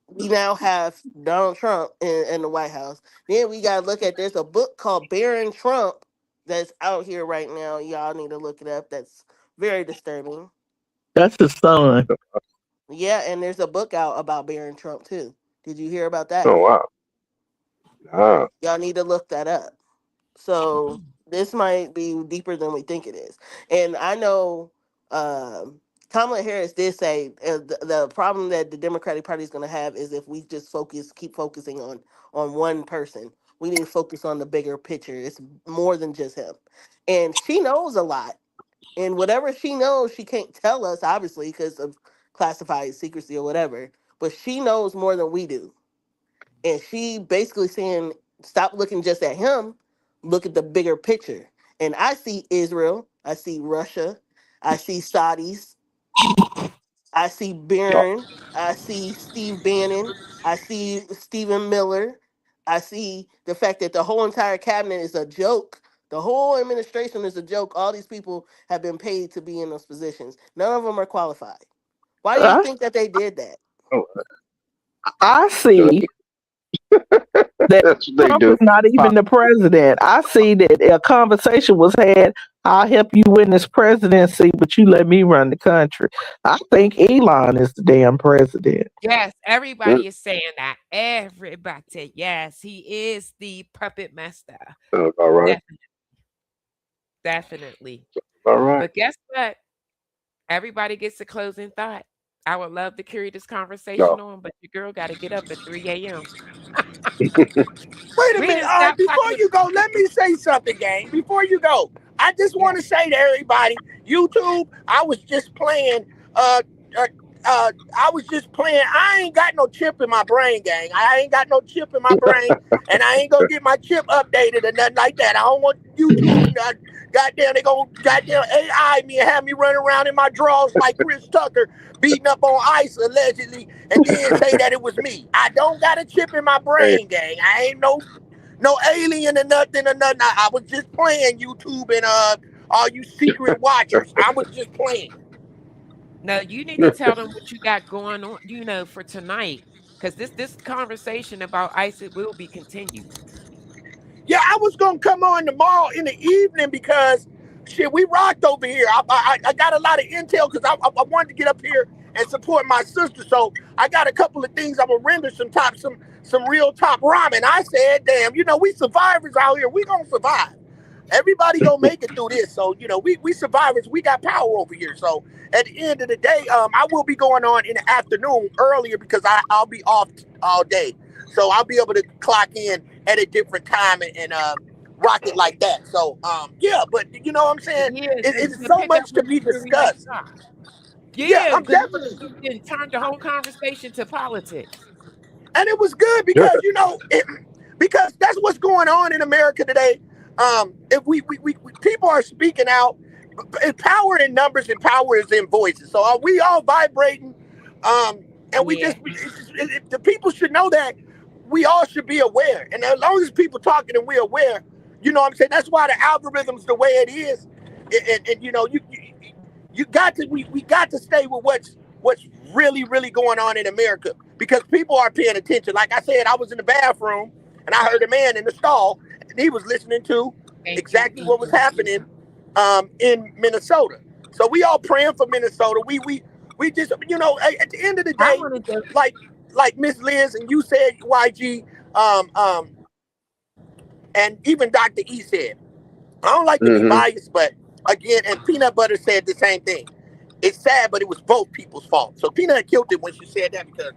we now have Donald Trump in the White House. Then we gotta look at, there's a book called Baron Trump that's out here right now. Y'all need to look it up. That's very disturbing. That's his son. Yeah, and there's a book out about Baron Trump too. Did you hear about that? Oh wow. Ah. Y'all need to look that up. So this might be deeper than we think it is. And I know Kamala Harris did say the problem that the Democratic Party is going to have is if we just keep focusing on one person. We need to focus on the bigger picture. It's more than just him. And she knows a lot. And whatever she knows, she can't tell us, obviously, because of classified secrecy or whatever. But she knows more than we do. And she basically saying, stop looking just at him, look at the bigger picture. And I see Israel, I see Russia, I see Saudis, I see Barron, I see Steve Bannon, I see Stephen Miller, I see the fact that the whole entire cabinet is a joke. The whole administration is a joke. All these people have been paid to be in those positions. None of them are qualified. Why do you I, think that they did that? I see that That's what they Trump is do. not even the president. I see that a conversation was had. I'll help you win this presidency, but you let me run the country. I think Elon is the damn president. Yes, everybody is saying that. Everybody. Yes, he is the puppet master. All right. Definitely. Definitely. All right. But guess what? Everybody gets a closing thought. I would love to carry this conversation No. on, but your girl got to get up at 3 a.m. Wait a We minute. didn't stop Before talking. you go, let me say something, gang. Before you go, I just want to say to everybody, YouTube, I was just playing. Uh, I was just playing. I ain't got no chip in my brain, gang. I ain't got no chip in my brain, and I ain't gonna get my chip updated or nothing like that. I don't want YouTube. Goddamn, they gonna goddamn AI me and have me running around in my drawers like Chris Tucker, beating up on ICE allegedly, and then say that it was me. I don't got a chip in my Hey, brain, gang. I ain't no alien or nothing or nothing. I was just playing YouTube and all you secret watchers. I was just playing. No, you need to tell them what you got going on, for tonight. Because this conversation about ICE will be continued. Yeah, I was gonna come on tomorrow in the evening because shit, we rocked over here. I got a lot of intel because I wanted to get up here and support my sister. So I got a couple of things I'm gonna render some real top ramen. I said, damn, we survivors out here. We gonna survive. Everybody gonna make it through this. So we survivors. We got power over here. So at the end of the day, I will be going on in the afternoon earlier because I'll be off all day. So I'll be able to clock in at a different time and rock it like that. So yeah, but you know what I'm saying? Yeah, so you It's can so pick up much to where be you really left discussed. off. Yeah, Yeah, I'm because definitely. you can turn the whole conversation to politics. And it was good because because that's what's going on in America today. If we people are speaking out, power in numbers and power is in voices. So are we all vibrating? And we Yeah. just the people should know that we all should be aware. And as long as people talking and we're aware, you know what I'm saying. That's why the algorithm's the way it is. And you got to we got to stay with what's really going on in America because people are paying attention. Like I said, I was in the bathroom and I heard a man in the stall and he was listening to Thank you, exactly what was people. happening in Minnesota. So we all praying for Minnesota. We just, at the end of the I day, wanted to. like Miss Liz and you said, YG, um, um, and even Dr. E said, I don't like to be Mm-hmm. biased, but again, and Peanut Butter said the same thing. It's sad, but it was both people's fault. So Peanut killed it when she said that because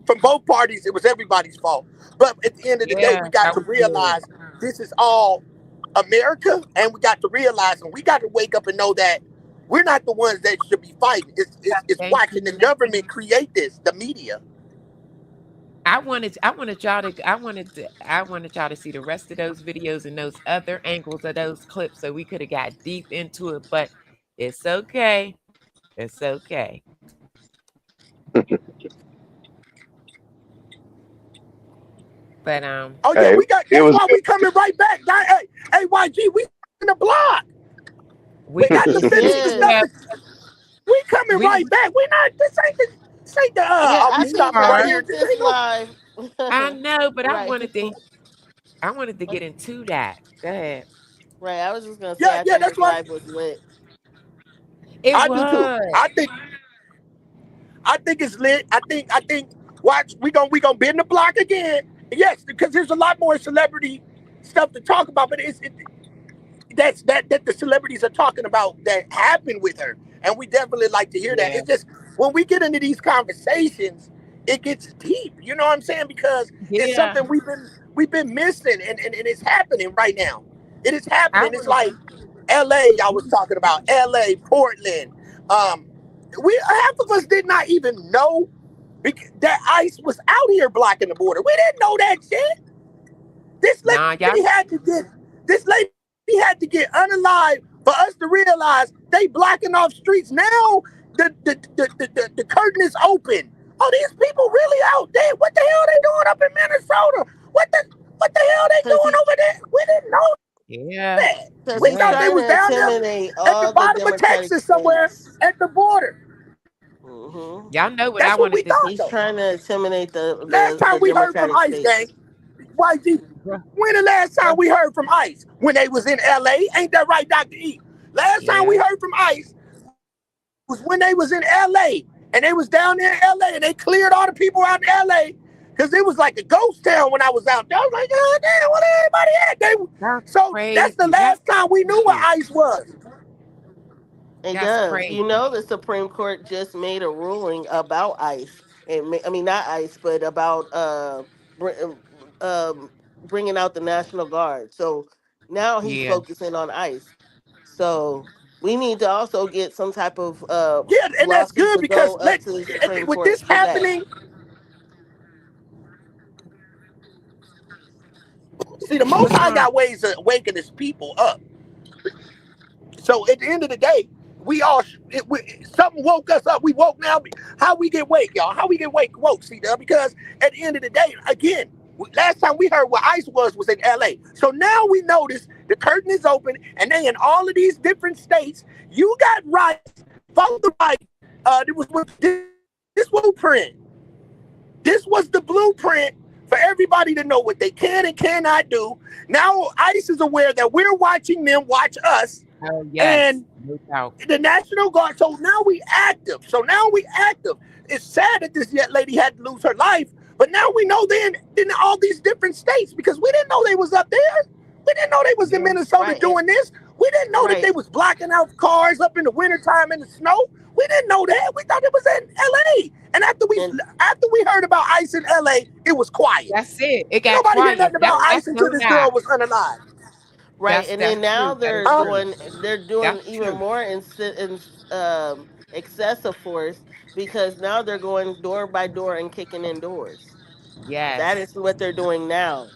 from both parties. It was everybody's fault. But at the end of the day, Yeah, we got that to was good. realize this is all America, and we got to realize, and we got to wake up and know that we're not the ones that should be fighting. It's Thank watching the you. government create this, the media. I wanted y'all to see the rest of those videos and those other angles of those clips so we could have got deep into it, but it's okay. It's okay. But Oh yeah, Hey, we got. it That's was why we coming right back. Hey, YG, we in the block. We got to finish the Yes. stuff. We coming right back. We not. This ain't the. Yeah, Are I we think stopping I right here? think This this ain't no. live. I know, but Right. I wanted to get into that. Go ahead. Right. I was just gonna say Yeah, I yeah. think That's this what live was lit. It I do too. was. I think it's lit. I think. Watch. We gonna be in the block again. Yes, because there's a lot more celebrity stuff to talk about, but that the celebrities are talking about that happened with her, and we definitely like to hear that. Yeah. It's just when we get into these conversations, it gets deep. You know what I'm saying? Because it's Yeah. something we've been missing, and it's happening right now. It is I happening. It's wanted like L.A. I was talking about L.A., Portland. Um, we half of us did not even know that ICE was out here blocking the border. We didn't know that shit. This Nah, y'all. lady had to get this lady had to get unalive for us to realize they blocking off streets. Now the curtain is open. Oh, these people really out there. What the hell they doing up in Minnesota? What the hell they Cause doing over there? We didn't know Yeah. that. Because We he's thought Yeah. they trying was to down there intimidate at the all the bottom of Democratic Texas somewhere states. at the border. Hmm. Y'all know what I That's what we wanted to thought He's though. trying to intimidate Last time the we heard from Democratic ICE, gang, states. YG, when the last time we heard from ICE? When they was in LA? Ain't that right, Dr. E? Last time we Yeah. heard from ICE was when they was in LA. And they was down there in LA and they cleared all the people out in LA. Cause it was like a ghost town when I was out there. I was like, oh damn, what everybody at? That's So that's the crazy. That's last time we knew what crazy. ICE was. It That's does. You crazy. know, the Supreme Court just made a ruling about ICE. I mean, not ICE, but about br- um, bringing out the National Guard. So now he's Yeah. focusing on ICE. So we need to also get some type of Yeah, and that's lawsuit good to go because up to the Supreme with this Court for that. happening, see, the Most What's High wrong? got ways of waking his people up. So at the end of the day, something woke us up. We woke now. How we get wake, y'all? How we get woke? See, because at the end of the day, again, last time we heard what ICE was in LA. So now we notice the curtain is open, and they in all of these different states. You got rights, follow the right. This blueprint. This was the blueprint for everybody to know what they can and cannot do. Now ICE is aware that we're watching them watch us, Oh yes. and No doubt. the National Guard. So now we active. It's sad that this lady had to lose her life, but now we know they're in all these different states because we didn't know they was up there. We didn't know they was in Yeah. Minnesota Right. doing this. We didn't know that they Right. was blocking out cars up in the wintertime in the snow. We didn't know that. We thought it was in LA. And after And we heard about ICE in LA, it was quiet. That's it. It got Nobody hear quiet. nothing about ICE That's until no this lie. girl was unalive. right, and then That's now true. That is true. they're doing That's even true. more excessive force because now they're going door by door and kicking in doors. That Yes. is what they're doing now.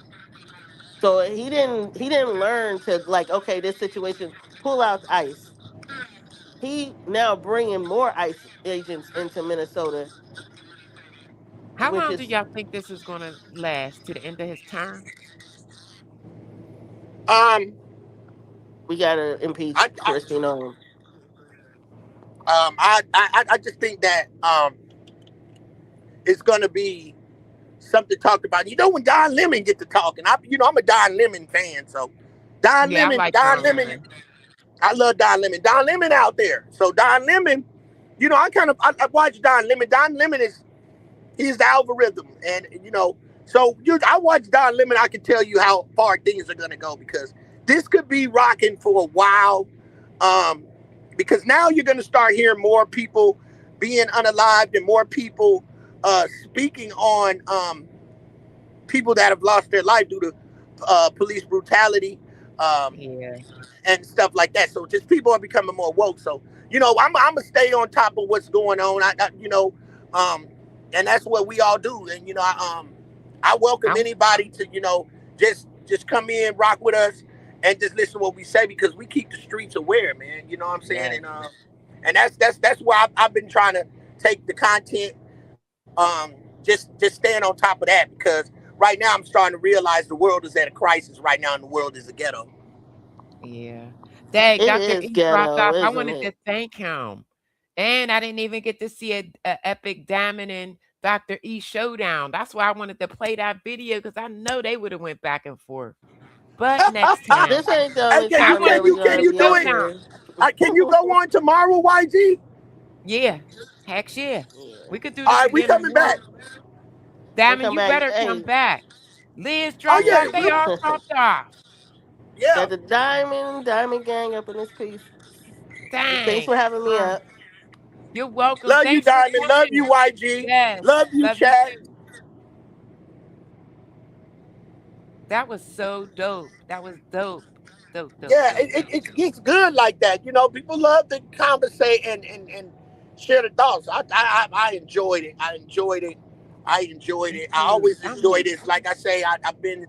So he didn't learn to like, okay, this situation, pull out ICE. He now bringing more ICE agents into Minnesota, How which long do is y'all think this is gonna last to the end of his term? Um, we gotta impeach I, I Christine on him. I just think that it's gonna be something talked about. You know, when Don Lemon get to talking, I'm a Don Lemon fan, so Yeah, I like Don Don Lemon, Lemon. I love Don Lemon out there. So Don Lemon, I watch Don Lemon. Don Lemon he's the algorithm, and I watch Don Lemon. I can tell you how far things are gonna go because this could be rocking for a while. Um, because now you're gonna start hearing more people being unalived and more people speaking on people that have lost their life due to police brutality. Yeah. And stuff like that. So just people are becoming more woke. So I'm gonna stay on top of what's going on. And that's what we all do. And I welcome I'm anybody to just come in, rock with us, and just listen to what we say because we keep the streets aware, man. You know what I'm saying? yes. And that's why I've been trying to take the content, just staying on top of that because right now I'm starting to realize the world is at a crisis right now, and the world is a ghetto. Yeah. Dang, It Dr. is E dropped ghetto, off. I isn't wanted to it? thank him. And I didn't even get to see a epic Diamond and Dr. E showdown. That's why I wanted to play that video because I know they would have went back and forth. But next time. This ain't the Hey, only can I you time want that to can we're you see can gonna the you be do on it? showdown. here. Can you go on tomorrow, YG? Yeah. Heck yeah. Yeah. We could do All this right, we again coming back. tomorrow. We'll Diamond, come you back. better come Hey, back. Liz Oh dropped yeah, off. They all dropped off. yeah. got the diamond gang up in this piece. Thanks Dang. for having me up. You're welcome. Love you, Thanks for Diamond. Love coming. you, YG. Yes. Love you, Love you chat. too. That was so dope. That was dope. Dope, dope, Yeah, dope. it gets good like that. People love to conversate and share the thoughts. I enjoyed it. Me I too. always enjoy this. Like I say, I've been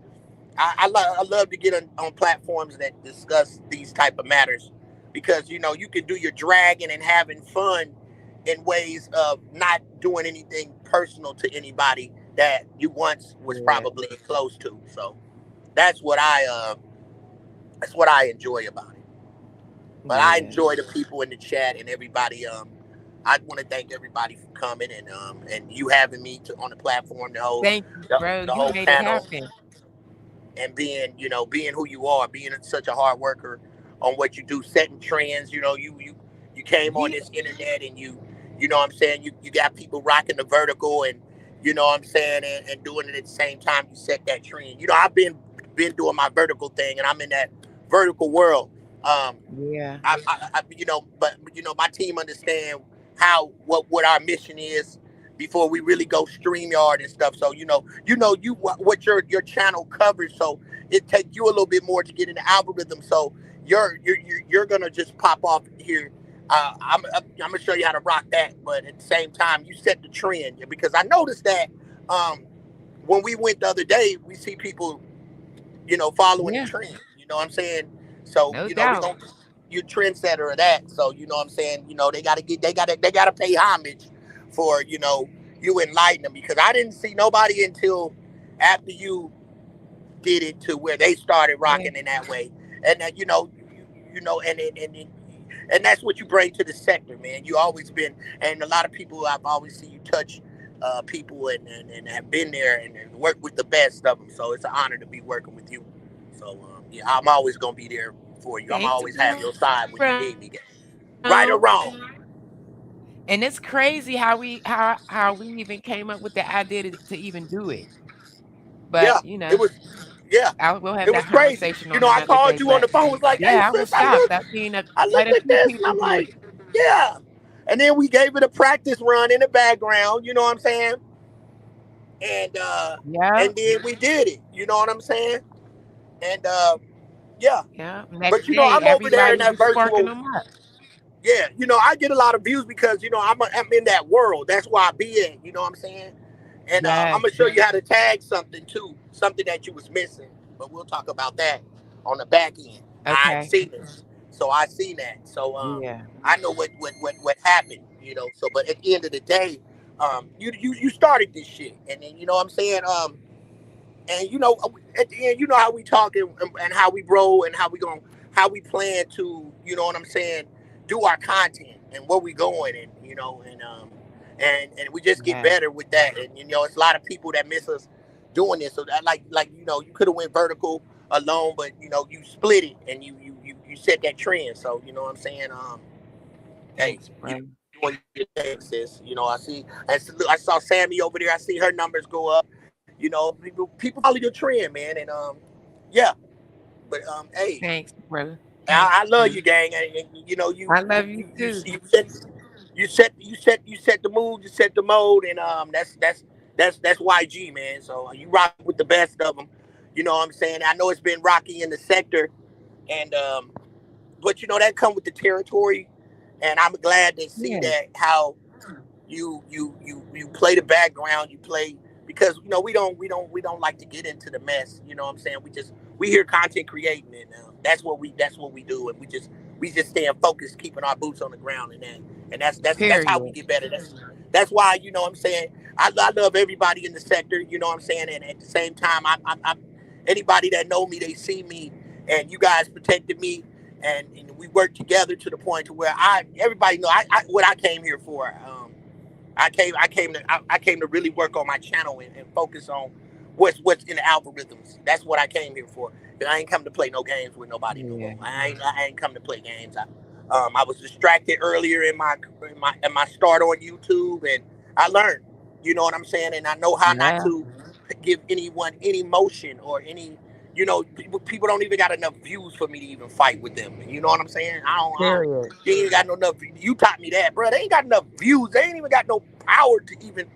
I love to get on platforms that discuss these type of matters because you can do your dragging and having fun in ways of not doing anything personal to anybody that you once was Yeah. probably close to. So that's what I enjoy about it. But I Yeah. enjoy the people in the chat and everybody. I want to thank everybody for coming and you having me on the platform, Thank you, bro. the You whole made it panel, happen. and being who you are, being such a hard worker on what you do, setting trends. You came on Yeah. this internet and you know what I'm saying, you got people rocking the vertical and you know what I'm saying, and doing it at the same time you set that trend. I've been doing my vertical thing and I'm in that vertical world. Yeah. But my team understand how what our mission is before we really go StreamYard and stuff. So what your channel covers. So it takes you a little bit more to get in the algorithm. So you're gonna just pop off here. I'm gonna show you how to rock that, but at the same time, you set the trend because I noticed that when we went the other day, we see people following the Yeah. trend. You know what I'm saying? So, No we doubt. don't you trendsetter of that. So, you know what I'm saying? They gotta pay homage for, you enlighten them because I didn't see nobody until after you did it to where they started Yeah. rocking in that way. And that, and that's what you bring to the sector, man. You always been, and a lot of people I've always seen you touch people and have been there and worked with the best of them. So it's an honor to be working with you. So yeah, I'm always gonna be there for you. I'm Thanks, always have your side when you bro. need me. Right or wrong. And it's crazy how we even came up with the idea to even do it. Yeah, But it was. Yeah, we'll have it was that crazy. conversation on I another day. called you on But the phone. Was like, "Hey, yeah, I was sis, I shocked. looked, I've seen I quite looked a at few this, and people I'm do it. like, yeah." And then we gave it a practice run in the background. You know what I'm saying? And Yeah. then we did it. You know what I'm saying? And yeah. Yeah. But Next day, I'm over there in everybody that was sparking virtual. them up. Yeah, I get a lot of views because I'm in that world. That's where I be in. You know what I'm saying? And I'm Yes. gonna show you how to tag something too, something that you was missing. But we'll talk about that on the back end. I've Okay. seen it, so I seen that. So Yeah. I know what happened. So but at the end of the day, you started this shit, and then you know what I'm saying. And at the end, how we talk and how we roll and how we plan to, you know what I'm saying, do our content and where we going and and we just get better with that. And it's a lot of people that miss us doing this. So that like you could have went vertical alone, but you split it and you set that trend. So you know what I'm saying. Hey, you doing your thing, sis. I saw Sammy over there. I see her numbers go up. People follow your trend, man. And yeah, but hey, Thanks, brother. I love you, gang. And, I love you too. You set the mood, you set the mode, and that's YG, man. So you rock with the best of them. You know what I'm saying? I know it's been rocky in the sector, and but that come with the territory, and I'm glad to see that how you play the background, you play, because we don't like to get into the mess. You know what I'm saying? We hear content creating, and that's what we do, and we just staying focused, keeping our boots on the ground, and that's how we get better. That's why what I'm saying, I love everybody in the sector. You know what I'm saying? And at the same time, I anybody that know me, they see me, and you guys protected me, and we work together to the point to where everybody know what I came here for. I came to really work on my channel and focus on what's in the algorithms. That's what I came here for. I ain't come to play no games with nobody no more. I ain't come to play games. I was distracted earlier in my start on YouTube, and I learned. You know what I'm saying? And I know how not to give anyone any motion or any. People don't even got enough views for me to even fight with them. You know what I'm saying? They ain't got no enough. You taught me that, bro. They ain't got enough views. They ain't even got no power to even.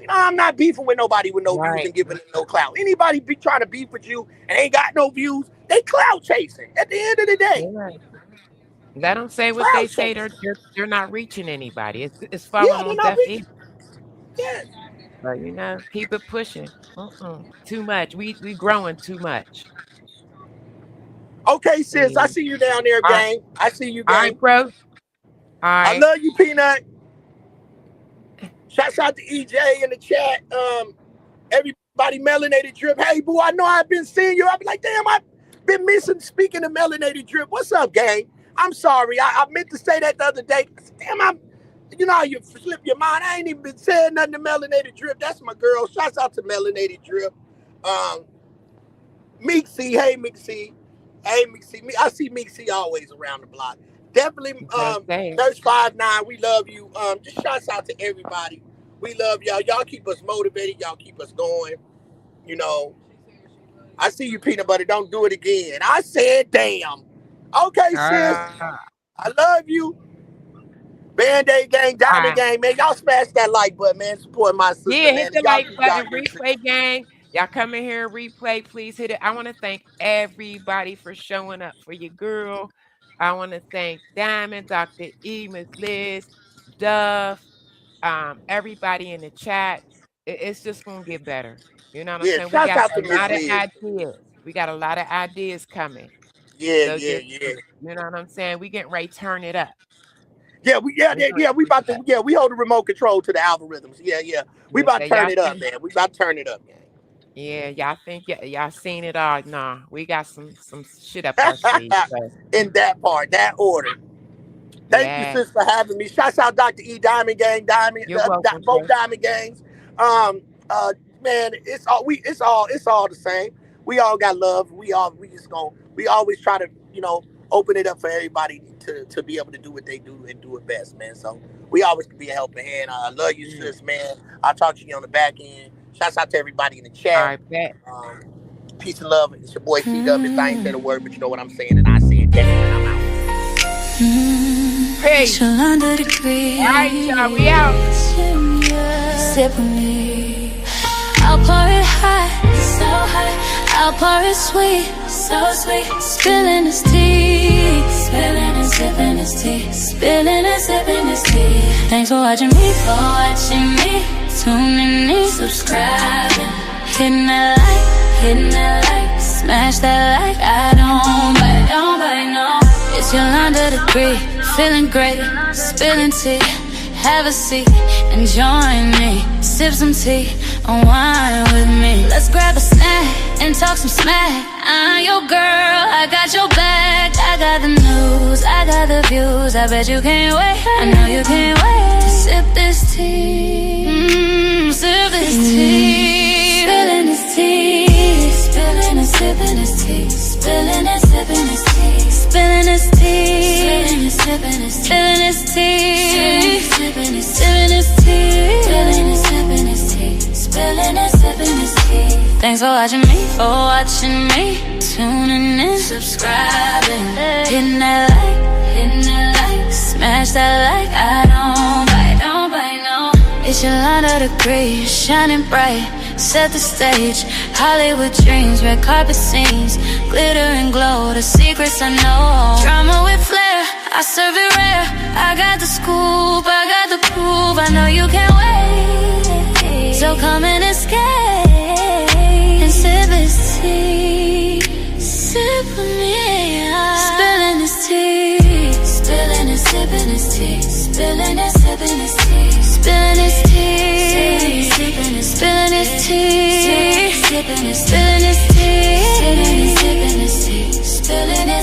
I'm not beefing with nobody with no views and giving them no clout. Anybody be trying to beef with you and ain't got no views, they clout chasing. At the end of the day, let them say what they say. They're not reaching anybody. It's falling on deaf ears. Yeah. But keep it pushing. Too much. We growing too much. Okay, sis. I see you down there, gang. I see you, gang. All right, bro. All right. I love you, Peanut. Shouts out to EJ in the chat. Everybody, Melanated Drip. Hey, boo, I know I've been seeing you. I've been like, damn, I've been missing. Speaking of Melanated Drip, what's up, gang? I'm sorry. I meant to say that the other day. Damn, you know how you slip your mind. I ain't even been saying nothing to Melanated Drip. That's my girl. Shouts out to Melanated Drip. Meeksy, hey Meeksy. Hey Meeksy. I see Meeksy always around the block. Definitely Nurse 59, we love you. Just shouts out to everybody. We love y'all. Y'all keep us motivated. Y'all keep us going. I see you, Peanut Butter. Don't do it again. I said damn. Okay, sis. I love you. Band-Aid gang, Diamond gang, man. Y'all smash that like button, man. Support my sister, man. Hit the like button, replay gang. Y'all come in here, replay, please hit it. I want to thank everybody for showing up for your girl. I want to thank Diamond, Dr. E, Miss Liz, Duff, everybody in the chat. It's just going to get better. You know what I'm saying? We got a lot of ideas. We got a lot of ideas coming. Yeah. You know what I'm saying? We getting ready to turn it up. Yeah, we about to we hold the remote control to the algorithms. Yeah. We about to turn it up, man. We about to turn it up, man. Yeah, y'all think y'all seen it all? Nah, we got some shit up our sleeve. In that part, that order. Thank you, sis, for having me. Shouts out Dr. E, Diamond Gang, both Diamond Gangs. Man, it's all the same. We all got love. We always try to open it up for everybody to be able to do what they do and do it best, man. So we always can be a helping hand. I love you, sis, man. I'll talk to you on the back end. Shouts out to everybody in the chat. All right, bet. Peace and love. It's your boy C-Dub. If I ain't said a word, but you know what I'm saying, and I see it. I'm out. Hey. All right, y'all, we out. Sip with me. I'll pour it hot, so hot. I'll pour it sweet, so sweet. Spilling his tea, spilling and sipping his tea, spilling and sipping his tea. Thanks for watching me, tuning in, subscribing, hitting that like, smash that like. I don't bite, no. It's Yolanda the Greek, feeling great, spilling tea. Have a seat and join me, sip some tea. unwind with me. Let's grab a snack and talk some smack. I'm your girl, I got your back. I got the news, I got the views. I bet you can't wait, I know you can't wait to sip this tea, sip this tea. Spilling this tea, spilling and sipping this tea, spilling and sipping this tea, spilling this tea, spilling and sipping this tea, spilling this tea, sipping this, sipping this tea, spilling and sipping this tea, spilling and sipping this tea. Thanks for watching me, tuning in, subscribing, hitting that like, smash that like. I don't bite, no. It's Yolanda the Great, shining bright, set the stage. Hollywood dreams, red carpet scenes, glitter and glow, the secrets I know. Drama with flair, I serve it rare. I got the scoop, I got the proof. I know you can't wait, so come and escape and sip this tea, sip with me. Spilling this tea, spilling and sipping this tea, spilling and sipping this tea, spilling this tea, spilling this tea, spilling this tea, spilling this tea, spilling this tea, spilling this